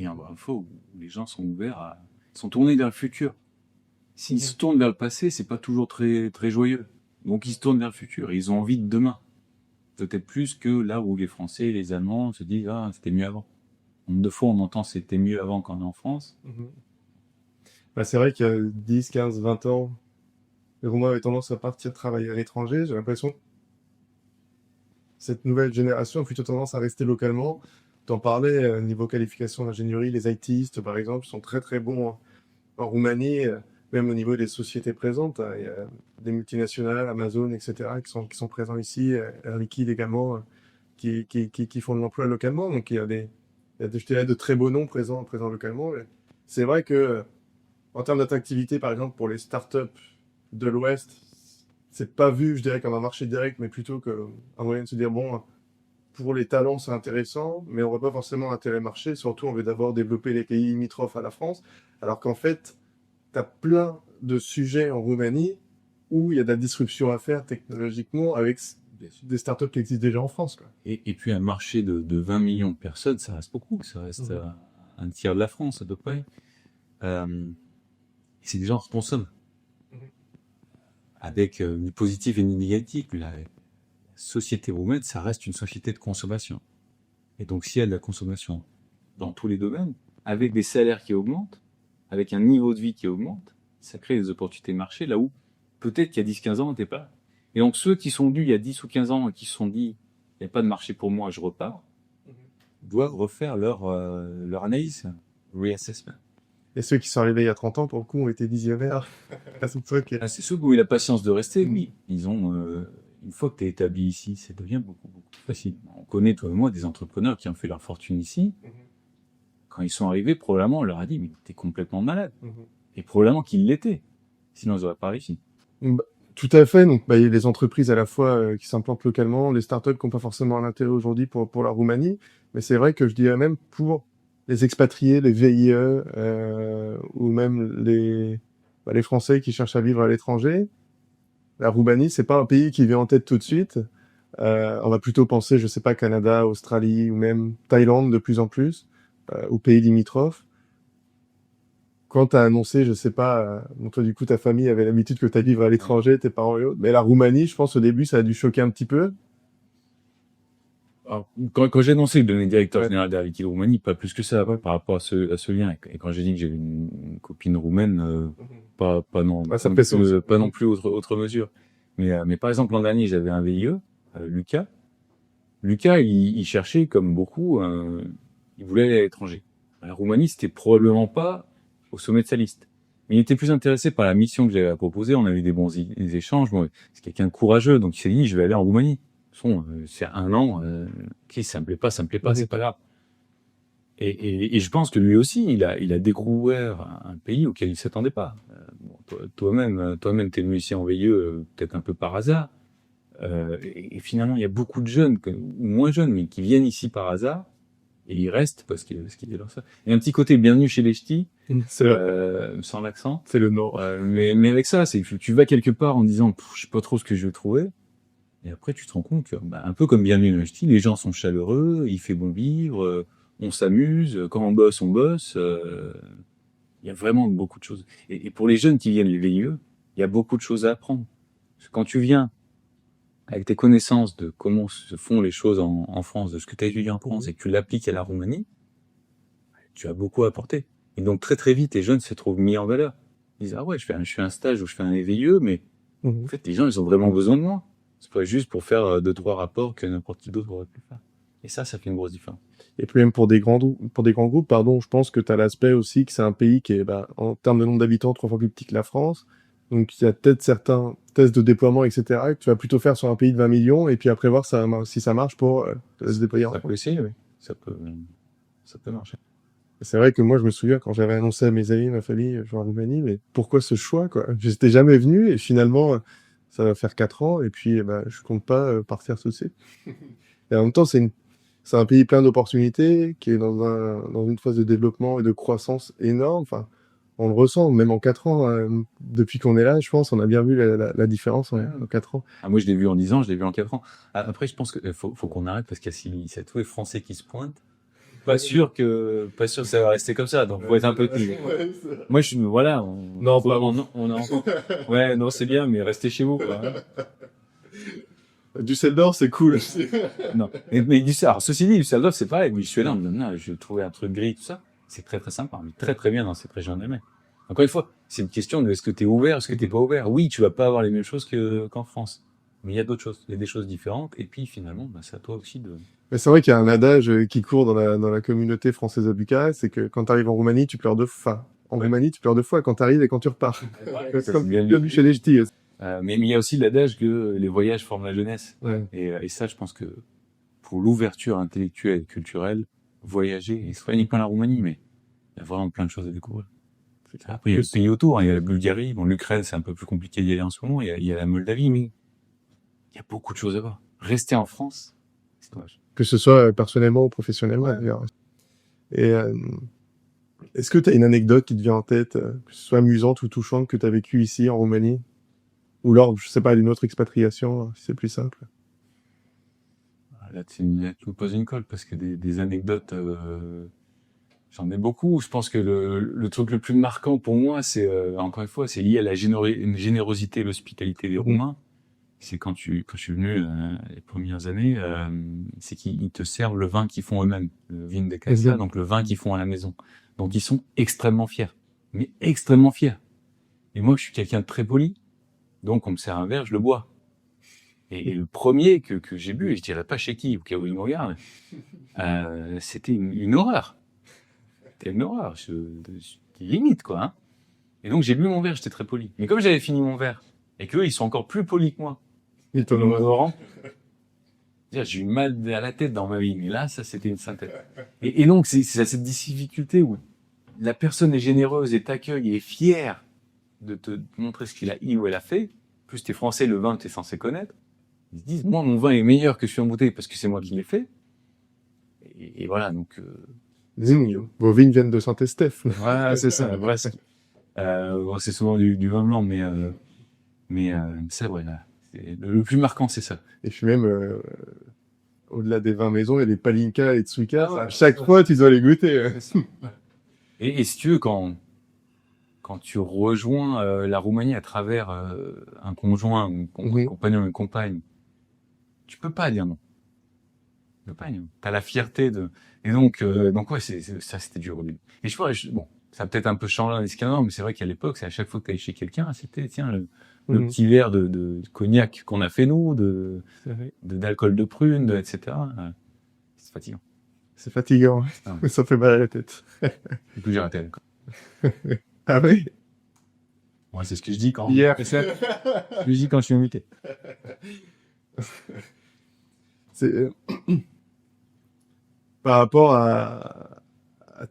Speaker 1: un où les gens sont ouverts sont tournés vers le futur. S'ils se tournent vers le passé, c'est pas toujours très, très joyeux. Donc ils se tournent vers le futur. Ils ont envie de demain. Peut-être plus que là où les Français et les Allemands se disent ah, c'était mieux avant. De fois, on entend c'était mieux avant qu'on est en France.
Speaker 2: Bah, c'est vrai qu'il y a 10, 15, 20 ans, les Roumains avaient tendance à partir travailler à l'étranger. J'ai l'impression que cette nouvelle génération a plutôt tendance à rester localement. T'en parlais, niveau qualification d'ingénierie, les ITistes, par exemple, sont très très bons en Roumanie, même au niveau des sociétés présentes. Il y a des multinationales, Amazon, etc., qui sont présents ici, Air Liquide également, qui font de l'emploi localement. Donc il y a je dirais, de très beaux noms présents localement. Et c'est vrai que, en termes d'attractivité, par exemple, pour les startups de l'Ouest, c'est pas vu, je dirais, comme un marché direct, mais plutôt qu'un moyen de se dire, bon, pour les talents, c'est intéressant, mais on voit pas forcément l'intérêt marché. Surtout, on veut d'abord développer les pays limitrophes à la France. Alors qu'en fait, tu as plein de sujets en Roumanie où il y a de la disruption à faire technologiquement avec des startups qui existent déjà en France, quoi.
Speaker 1: Et puis un marché de 20 millions de personnes, ça reste beaucoup. Ça reste un tiers de la France à peu près. C'est des gens responsables. Avec du positif et du négatif. La société roumaine, ça reste une société de consommation. Et donc s'il y a de la consommation dans tous les domaines, avec des salaires qui augmentent, avec un niveau de vie qui augmente, ça crée des opportunités de marché là où peut-être qu'il y a 10-15 ans, on n'était pas. Et donc ceux qui sont venus il y a 10 ou 15 ans et qui se sont dit il n'y a pas de marché pour moi, je repars, doivent refaire leur analyse, reassessment.
Speaker 2: Et ceux qui sont arrivés il y a 30 ans, pour le coup, ont été visionnaires.
Speaker 1: C'est ceux qui ont eu la patience de rester, oui. Ils ont une fois que tu es établi ici, ça devient beaucoup, beaucoup plus facile. On connaît, toi et moi, des entrepreneurs qui ont fait leur fortune ici. Quand ils sont arrivés, probablement, on leur a dit, mais t'es complètement malade. Et probablement qu'ils l'étaient. Sinon, ils n'auraient pas réussi.
Speaker 2: Bah, tout à fait. Donc, il y a les entreprises à la fois qui s'implantent localement, les startups qui n'ont pas forcément un intérêt aujourd'hui pour la Roumanie. Mais c'est vrai que je dirais même pour les expatriés, les VIE, ou même les Français qui cherchent à vivre à l'étranger, la Roumanie, c'est pas un pays qui vient en tête tout de suite. On va plutôt penser, je sais pas, Canada, Australie ou même Thaïlande de plus en plus, aux pays limitrophes. Quand t'as annoncé, je sais pas, bon, toi du coup ta famille avait l'habitude que t'ailles vivre à l'étranger, tes parents et autres, mais la Roumanie, je pense au début ça a dû choquer un petit peu.
Speaker 1: Alors, quand j'ai annoncé que je devenais directeur
Speaker 2: Ouais.
Speaker 1: général d'Air Liquide Roumanie, pas plus que ça, par rapport à ce lien. Et quand j'ai dit que j'avais une copine roumaine, pas non,
Speaker 2: Ouais, ça fait sens.
Speaker 1: pas non plus autre mesure. Mais par exemple, l'an dernier, j'avais un VIE, Lucas. Lucas, il cherchait, comme beaucoup, il voulait aller à l'étranger. La Roumanie, c'était probablement pas au sommet de sa liste. Mais il était plus intéressé par la mission que j'avais à proposer. On a eu des bons échanges. Bon, c'est quelqu'un de courageux, donc il s'est dit, je vais aller en Roumanie. De toute façon, c'est 1 an. Ok, ça me plaît pas, c'est pas grave. Et je pense que lui aussi, il a découvert un pays auquel il s'attendait pas. Toi-même, t'es venu ici en VIE, peut-être un peu par hasard. Et finalement, il y a beaucoup de jeunes, ou moins jeunes, mais qui viennent ici par hasard, et ils restent parce qu'il est leur ça. Il y a un petit côté bienvenue chez les ch'tis,
Speaker 2: C'est vrai.
Speaker 1: sans l'accent.
Speaker 2: C'est le Nord.
Speaker 1: Mais avec ça, c'est que tu vas quelque part en disant, je sais pas trop ce que je vais trouver. Et après, tu te rends compte que, un peu comme bienvenue dans les ch'tis, les gens sont chaleureux, il fait bon vivre, on s'amuse, quand on bosse, on bosse. Il y a vraiment beaucoup de choses. Et pour les jeunes qui viennent les VIE, il y a beaucoup de choses à apprendre. Parce que quand tu viens avec tes connaissances de comment se font les choses en France, de ce que tu as étudié en France et que tu l'appliques à la Roumanie, tu as beaucoup apporté. Et donc très très vite, les jeunes se trouvent mis en valeur. Ils disent, ah ouais, je fais un stage ou je fais un VIE, mais en fait, les gens, ils ont vraiment besoin de moi. C'est pas juste pour faire 2-3 rapports que n'importe qui d'autre aurait pu faire. Et ça fait une grosse différence.
Speaker 2: Et puis même pour des grands groupes, pardon, je pense que tu as l'aspect aussi que c'est un pays qui est, en termes de nombre d'habitants, 3 fois plus petit que la France. Donc il y a peut-être certains tests de déploiement, etc., que tu vas plutôt faire sur un pays de 20 millions, et puis après voir si ça marche pour se déployer en
Speaker 1: Ça
Speaker 2: France.
Speaker 1: peut essayer, oui. Ça peut marcher.
Speaker 2: C'est vrai que moi, je me souviens quand j'avais annoncé à mes amis, ma famille, je vais en Roumanie, mais pourquoi ce choix, quoi? J'étais jamais venu, et finalement, ça va faire 4 ans, et puis je compte pas partir tout de suite. Et en même temps, c'est un pays plein d'opportunités, qui est dans une phase de développement et de croissance énorme. Enfin, on le ressent, même en 4 ans, depuis qu'on est là, je pense, on a bien vu la différence en 4 ans.
Speaker 1: Ah, moi, je l'ai vu en 10 ans, je l'ai vu en 4 ans. Après, je pense qu'il faut qu'on arrête parce qu'il y a tous les Français qui se pointent. Pas sûr que ça va rester comme ça, donc faut être un peu timide. Moi, voilà,
Speaker 2: Non, pas
Speaker 1: on a encore. Ouais, non, c'est bien, mais restez chez vous, quoi. Hein.
Speaker 2: Düsseldorf, c'est cool.
Speaker 1: Non. Mais alors, ceci dit, Düsseldorf, c'est pareil. Oui, je suis là, je trouvais un truc gris, tout ça. C'est très, très sympa, mais très, très bien dans cette région d'Allemagne. Encore une fois, c'est une question de est-ce que t'es ouvert, est-ce que t'es pas ouvert. Oui, tu vas pas avoir les mêmes choses qu'en France. Mais il y a d'autres choses. Il y a des choses différentes. Et puis, finalement, c'est à toi aussi de.
Speaker 2: Mais c'est vrai qu'il y a un adage qui court dans la communauté française à Bucarest, c'est que quand tu arrives en Roumanie, tu pleures 2 fois. En Roumanie, tu pleures 2 fois quand tu arrives et quand tu repars. C'est comme bienvenue chez les ch'tis.
Speaker 1: Mais il y a aussi l'adage que les voyages forment la jeunesse.
Speaker 2: Ouais.
Speaker 1: Et ça, je pense que pour l'ouverture intellectuelle et culturelle, voyager, et c'est pas uniquement la Roumanie, mais il y a vraiment plein de choses à découvrir. Après, il y a le pays autour, hein, il y a la Bulgarie, bon, l'Ukraine, c'est un peu plus compliqué d'y aller en ce moment, il y a la Moldavie, mais il y a beaucoup de choses à voir. Rester en France, c'est dommage.
Speaker 2: Que ce soit personnellement ou professionnellement, d'ailleurs. Et est-ce que tu as une anecdote qui te vient en tête, que ce soit amusante ou touchante, que tu as vécue ici en Roumanie? Ou lors, je sais pas, d'une autre expatriation, si c'est plus simple.
Speaker 1: Là, tu me poses une colle, parce que des anecdotes, j'en ai beaucoup. Je pense que le truc le plus marquant pour moi, c'est, encore une fois, c'est lié à la générosité et l'hospitalité des Roumains. C'est quand je suis venu les premières années, c'est qu'ils te servent le vin qu'ils font eux-mêmes, le vin de Casa, donc le vin qu'ils font à la maison. Donc ils sont extrêmement fiers, mais extrêmement fiers. Et moi, je suis quelqu'un de très poli, donc on me sert un verre, je le bois. Et le premier que j'ai bu, et je dirais pas chez qui, au cas où il me regarde, c'était une horreur. C'était une horreur, limite quoi. Hein. Et donc j'ai bu mon verre, j'étais très poli. Mais comme j'avais fini mon verre, et qu'eux, ils sont encore plus polis que moi,
Speaker 2: Il t'en aura.
Speaker 1: Laurent. J'ai eu mal à la tête dans ma vie, mais là, ça, c'était une synthèse. Et donc, c'est cette difficulté où la personne est généreuse et t'accueille et est fière de te montrer ce il ou elle a fait. En plus, t'es français, le vin, t'es censé connaître. Ils se disent, moi, mon vin est meilleur que celui en bouteille parce que c'est moi qui l'ai fait. Et voilà, donc...
Speaker 2: Vos vignes viennent de Saint-Estèphe.
Speaker 1: voilà, c'est ça, presque. Bon, c'est souvent du vin blanc, mais ça, voilà. Le plus marquant, c'est ça.
Speaker 2: Et puis même, au-delà des vins maison, il y a les palinka et tsuika.
Speaker 1: Ah ouais.
Speaker 2: À chaque fois, tu dois les goûter.
Speaker 1: Et si tu veux, quand tu rejoins la Roumanie à travers un conjoint, ou un compagnon, une compagne, tu peux pas dire non. Tu peux pas dire non. T'as la fierté de... Et donc ouais, ça, c'était dur au début. Et bon, ça a peut-être un peu changé dans les scandales, mais c'est vrai qu'à l'époque, c'est à chaque fois que t'allais chez quelqu'un, c'était, tiens, le petit verre de cognac qu'on a fait nous, d'alcool de prune, etc. C'est fatigant.
Speaker 2: C'est fatigant.
Speaker 1: Ah.
Speaker 2: Ça fait mal à la tête.
Speaker 1: Du coup, j'ai arrêté l'alcool.
Speaker 2: Ah oui?
Speaker 1: Ouais, c'est ce que je dis quand...
Speaker 2: Hier.
Speaker 1: C'est ce que je dis quand je suis invité.
Speaker 2: C'est... Par rapport à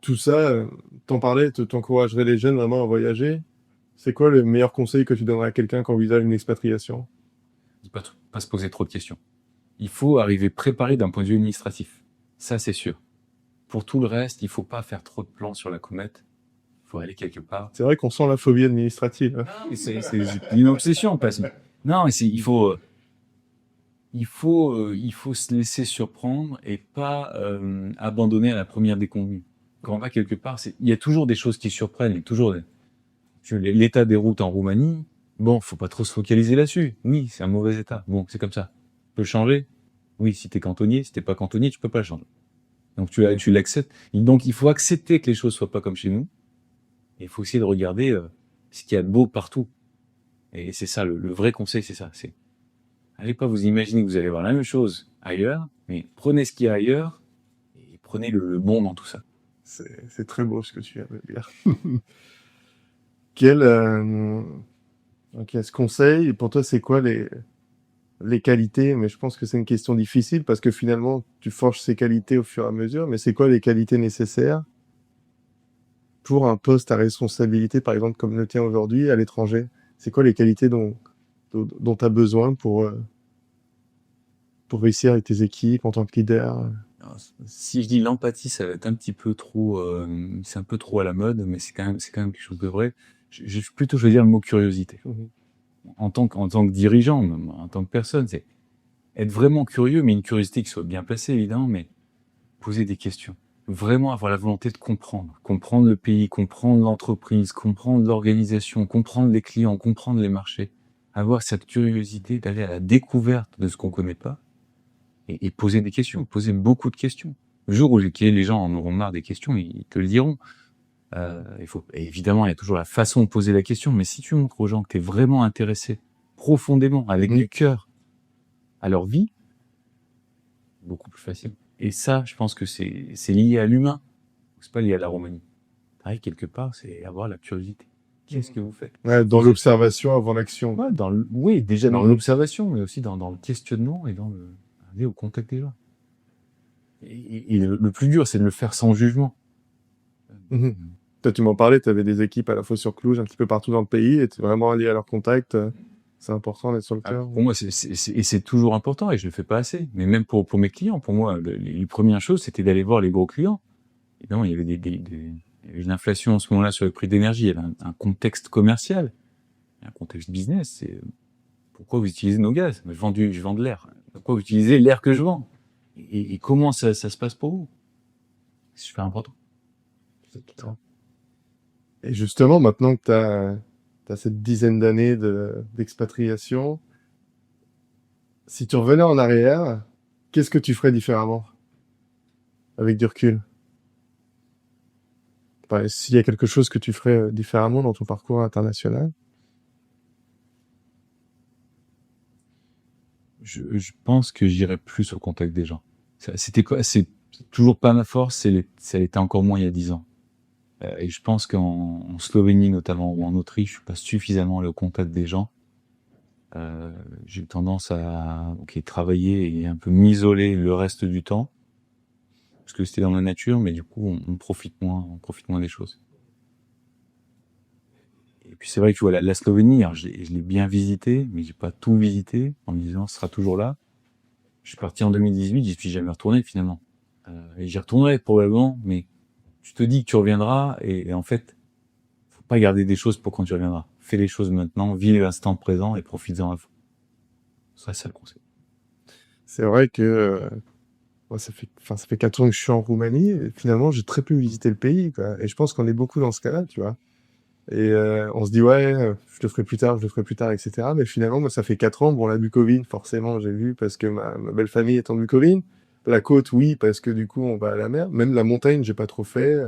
Speaker 2: tout ça, t'en parlais, t'encouragerais les jeunes vraiment à voyager. C'est quoi le meilleur conseil que tu donnerais à quelqu'un qui envisage une expatriation?
Speaker 1: Pas se poser trop de questions. Il faut arriver préparé d'un point de vue administratif. Ça, c'est sûr. Pour tout le reste, il faut pas faire trop de plans sur la comète. Il faut aller quelque part.
Speaker 2: C'est vrai qu'on sent la phobie administrative.
Speaker 1: C'est une obsession, parce que... Non, mais il faut se laisser surprendre et pas abandonner à la première déconvenue. Quand on va quelque part, il y a toujours des choses qui surprennent. Il y a toujours l'état des routes en Roumanie. Bon, faut pas trop se focaliser là-dessus. Oui, c'est un mauvais état. Bon, c'est comme ça. Tu peux le changer. Oui, si t'es cantonnier, si t'es pas cantonnier, tu peux pas le changer. Donc tu l'acceptes. Donc il faut accepter que les choses soient pas comme chez nous. Et il faut essayer de regarder ce qu'il y a de beau partout. Et c'est ça, le vrai conseil, c'est ça. Allez pas vous imaginer que vous allez voir la même chose ailleurs, mais prenez ce qu'il y a ailleurs et prenez le bon dans tout ça.
Speaker 2: C'est très beau ce que tu viens de dire. Ce conseil, pour toi, c'est quoi les qualités? Mais je pense que c'est une question difficile parce que finalement, tu forges ces qualités au fur et à mesure. Mais c'est quoi les qualités nécessaires pour un poste à responsabilité, par exemple, comme le tien aujourd'hui, à l'étranger? C'est quoi les qualités dont tu as besoin pour réussir avec tes équipes en tant que leader?
Speaker 1: Alors, si je dis l'empathie, ça va être un petit peu trop, c'est un peu trop à la mode, mais c'est quand même quelque chose de vrai. Je vais plutôt choisir le mot curiosité. En tant que dirigeant, même, en tant que personne, c'est être vraiment curieux, mais une curiosité qui soit bien placée, évidemment, mais poser des questions. Vraiment avoir la volonté de comprendre le pays, comprendre l'entreprise, comprendre l'organisation, comprendre les clients, comprendre les marchés. Avoir cette curiosité d'aller à la découverte de ce qu'on connaît pas et poser des questions, poser beaucoup de questions. Le jour où les gens en auront marre des questions, ils te le diront. Évidemment, il y a toujours la façon de poser la question, mais si tu montres aux gens que tu es vraiment intéressé, profondément, avec du cœur, à leur vie, beaucoup plus facile. Et ça, je pense que c'est lié à l'humain. C'est pas lié à la Roumanie. Pareil, quelque part, c'est avoir la curiosité. Qu'est-ce que vous faites?
Speaker 2: Ouais, dans l'observation avant l'action.
Speaker 1: Ouais, oui, déjà dans l'observation, mais aussi dans le questionnement et dans aller au contact des gens. Et le plus dur, c'est de le faire sans jugement.
Speaker 2: Toi, tu m'en parlais, tu avais des équipes à la fois sur Cluj, un petit peu partout dans le pays, et tu es vraiment allé à leur contact. C'est important d'être sur le terrain.
Speaker 1: Pour moi, c'est toujours important et je le fais pas assez. Mais même pour mes clients, pour moi, les premières choses, c'était d'aller voir les gros clients. Évidemment, il y avait il y avait une inflation en ce moment-là sur le prix d'énergie. Il y avait un contexte commercial, un contexte business. C'est pourquoi vous utilisez nos gaz? Je vends de l'air. Pourquoi vous utilisez l'air que je vends? Et comment ça se passe pour vous? C'est super important.
Speaker 2: Et justement, maintenant que tu as cette dizaine d'années d'expatriation, si tu revenais en arrière, qu'est-ce que tu ferais différemment? Avec du recul. Enfin, s'il y a quelque chose que tu ferais différemment dans ton parcours international?
Speaker 1: Je pense que j'irais plus au contact des gens. C'est toujours pas ma force, ça l'était encore moins il y a 10 ans. Et je pense qu'en Slovénie, notamment, ou en Autriche, je suis pas suffisamment allé au contact des gens. J'ai eu tendance à travailler et un peu m'isoler le reste du temps parce que c'était dans la nature, mais du coup on profite moins des choses. Et puis c'est vrai que tu vois la Slovénie, alors je l'ai bien visité, mais j'ai pas tout visité en me disant ce sera toujours là. Je suis parti en 2018, j'y suis jamais retourné finalement. Et j'y retournerai probablement, mais tu te dis que tu reviendras et en fait, faut pas garder des choses pour quand tu reviendras. Fais les choses maintenant, vis l'instant présent et profite-en à fond. C'est ça le conseil.
Speaker 2: C'est vrai que moi, ça fait 4 ans que je suis en Roumanie, et finalement, j'ai très peu visité le pays, quoi. Et je pense qu'on est beaucoup dans ce cas-là, tu vois. Et on se dit, ouais, je le ferai plus tard, etc. Mais finalement, moi, ça fait 4 ans. Bon, la Bucovine, forcément, j'ai vu parce que ma belle famille est en Bucovine. La côte, oui, parce que du coup, on va à la mer. Même la montagne, j'ai pas trop fait.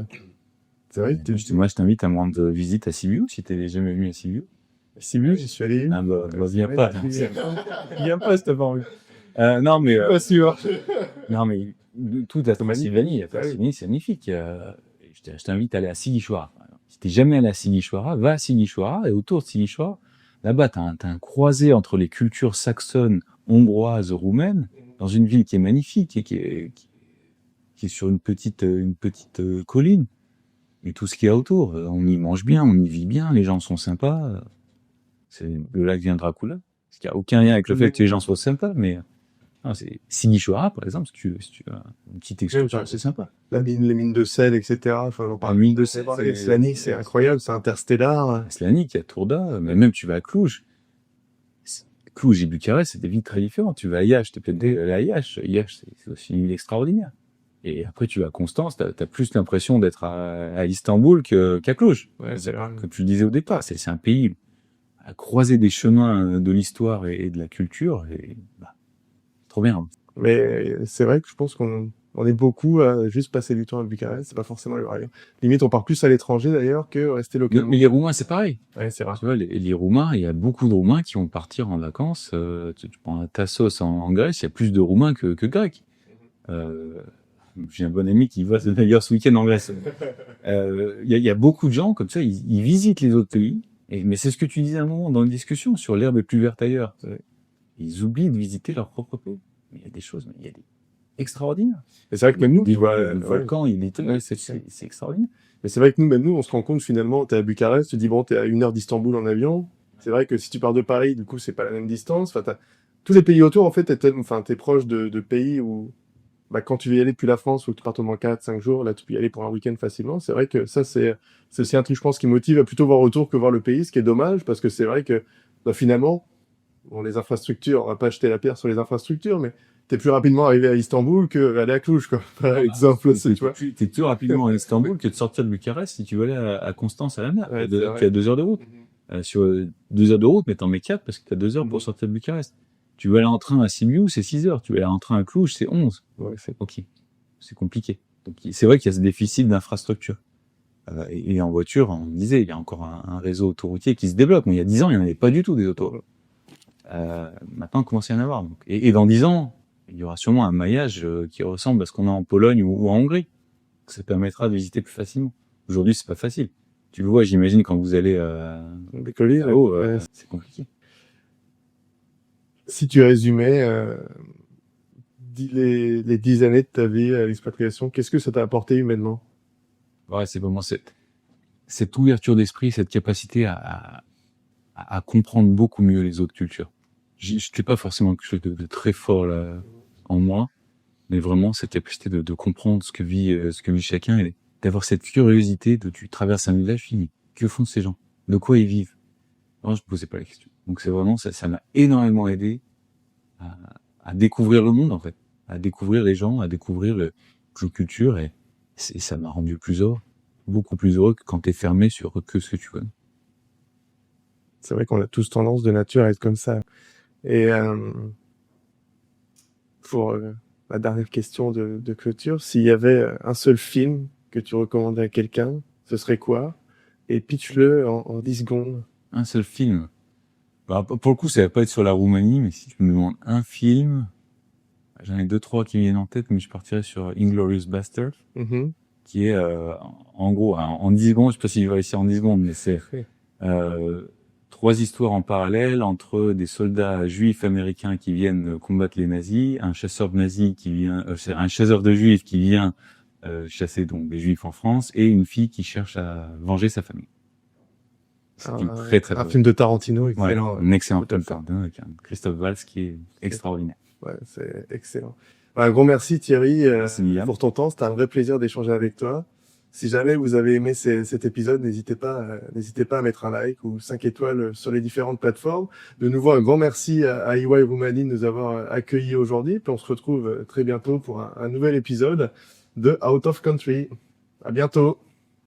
Speaker 2: C'est vrai que
Speaker 1: Moi, je t'invite à me rendre visite à Sibiu, si t'es jamais venu à Sibiu.
Speaker 2: Sibiu, j'y suis allé.
Speaker 1: Ah bah, viens pas.
Speaker 2: Viens pas, si t'as pas envie.
Speaker 1: Non, mais,
Speaker 2: Pas sûr.
Speaker 1: non, mais, toute la
Speaker 2: C'est magnifique.
Speaker 1: Transylvanie, c'est magnifique. Je t'invite à aller à Sighișoara. Si t'es jamais allé à Sighișoara, va à Sighișoara et autour de Sighișoara, là-bas, t'as un croisé entre les cultures saxonnes, hongroises, roumaines, dans une ville qui est magnifique et qui est sur une petite colline. Et tout ce qu'il y a autour, on y mange bien, on y vit bien, les gens sont sympas. C'est le lac vient de Dracula. Parce qu'il n'y a aucun lien avec le fait que les gens soient sympas, mais c'est Sighișoara, par exemple, si tu as une petite excursion, c'est sympa.
Speaker 2: Les mines de sel, etc. Enfin, on parle
Speaker 1: La mine de sel,
Speaker 2: Slani, c'est incroyable, c'est interstellaire.
Speaker 1: Slani, il y a Tourda, mais même tu vas à Cluj. Cluj et Bucarest, c'est des villes très différentes. Tu vas à Iași, t'es peut-être allé à Iași. Iași, c'est aussi une ville extraordinaire. Et après, tu vas à Constance, t'as plus l'impression d'être à Istanbul qu'à Cluj.
Speaker 2: Ouais, c'est vrai.
Speaker 1: Comme tu le disais au départ, c'est un pays à croiser des chemins de l'histoire et de la culture. Et trop bien.
Speaker 2: Mais c'est vrai que je pense qu'on est beaucoup à juste passer du temps à Bucarest, c'est pas forcément le rêve. Limite, on part plus à l'étranger d'ailleurs que rester localement.
Speaker 1: Mais les Roumains, c'est pareil.
Speaker 2: Ouais, c'est vrai.
Speaker 1: Tu vois, les Roumains, il y a beaucoup de Roumains qui vont partir en vacances. Tu prends Tassos en Grèce, il y a plus de Roumains que Grecs. J'ai un bon ami qui va d'ailleurs ce week-end en Grèce. Il y a beaucoup de gens comme ça, ils visitent les autres pays. Mais c'est ce que tu disais à un moment dans une discussion sur l'herbe est plus verte ailleurs. Ils oublient de visiter leur propre pays. Mais il y a des choses, il y a des extraordinaires.
Speaker 2: Et c'est vrai que même nous, tu vois,
Speaker 1: le volcan, il est, c'est extraordinaire.
Speaker 2: Mais c'est vrai que nous, on se rend compte finalement, t'es à Bucarest, tu dis bon, t'es à 1 heure d'Istanbul en avion. C'est vrai que si tu pars de Paris, du coup, c'est pas la même distance. Enfin, tous les pays autour, en fait, t'es proche de pays où, quand tu veux y aller depuis la France, faut que tu partes au moins 4-5 jours. Là, tu peux y aller pour un week-end facilement. C'est vrai que ça, c'est aussi un truc, je pense, qui motive à plutôt voir autour que voir le pays, ce qui est dommage, parce que c'est vrai que, finalement, bon, les infrastructures, on va pas jeter la pierre sur les infrastructures, mais t'es plus rapidement arrivé à Istanbul que aller à Cluj, quoi. Par exemple, tu vois.
Speaker 1: T'es plus rapidement à Istanbul que de sortir de Bucarest si tu veux aller à Constance à la mer.
Speaker 2: Ouais,
Speaker 1: tu as 2 heures de route. Sur 2 heures de route, mais t'en mets 4 parce que t'as 2 heures pour sortir de Bucarest. Tu veux aller en train à Sibiu, c'est 6 heures. Tu veux aller en train à Cluj, c'est 11.
Speaker 2: Ouais, c'est
Speaker 1: ok. C'est compliqué. Donc, c'est vrai qu'il y a ce déficit d'infrastructure. Et en voiture, on disait, il y a encore un réseau autoroutier qui se développe. Mais il y a 10 ans, il n'y en avait pas du tout des autoroutes. Maintenant, il commence à y en avoir. Donc. Et dans 10 ans, il y aura sûrement un maillage qui ressemble à ce qu'on a en Pologne ou en Hongrie. Ça permettra de visiter plus facilement. Aujourd'hui, c'est pas facile. Tu le vois, j'imagine, quand vous allez c'est compliqué.
Speaker 2: Si tu résumais les 10 années de ta vie à l'expatriation, qu'est-ce que ça t'a apporté humainement?
Speaker 1: Ouais, c'est vraiment cette ouverture d'esprit, cette capacité à comprendre beaucoup mieux les autres cultures. Je n'étais pas forcément quelque chose de très fort là, en moi, mais vraiment cette capacité de comprendre ce que vit chacun et d'avoir cette curiosité tu traverses un village, tu dis, que font ces gens? De quoi ils vivent? Non, je me posais pas la question. Donc c'est vraiment, ça m'a énormément aidé à découvrir le monde, en fait. À découvrir les gens, à découvrir les cultures et ça m'a rendu plus heureux. Beaucoup plus heureux que quand t'es fermé sur que ce que tu connais.
Speaker 2: C'est vrai qu'on a tous tendance de nature à être comme ça. Et pour la dernière question de clôture, s'il y avait un seul film que tu recommandais à quelqu'un, ce serait quoi? Et pitch-le en 10 secondes.
Speaker 1: Un seul film? Pour le coup, ça va pas être sur la Roumanie, mais si tu me demandes un film, j'en ai 2-3 qui viennent en tête, mais je partirais sur Inglourious Basterds, qui est, en gros, en 10 secondes, je sais pas si je vais réussir en 10 secondes, mais c'est 3 histoires en parallèle entre des soldats juifs américains qui viennent combattre les nazis, un chasseur de nazis qui vient, un chasseur de juifs qui vient chasser donc des juifs en France, et une fille qui cherche à venger sa famille. C'est un film très très
Speaker 2: Un
Speaker 1: drôle.
Speaker 2: film de Tarantino,
Speaker 1: Ouais,
Speaker 2: excellent.
Speaker 1: un excellent
Speaker 2: Tout à
Speaker 1: film
Speaker 2: fait.
Speaker 1: Tarantino avec un Christophe Waltz qui est extraordinaire.
Speaker 2: Ouais, c'est excellent. Un gros merci Thierry
Speaker 1: Merci, William.
Speaker 2: pour ton temps. C'était un vrai plaisir d'échanger avec toi. Si jamais vous avez aimé cet épisode, n'hésitez pas à mettre un like ou 5 étoiles sur les différentes plateformes. De nouveau, un grand merci à EY Roumanie de nous avoir accueillis aujourd'hui. Puis on se retrouve très bientôt pour un nouvel épisode de Out of Country. À bientôt.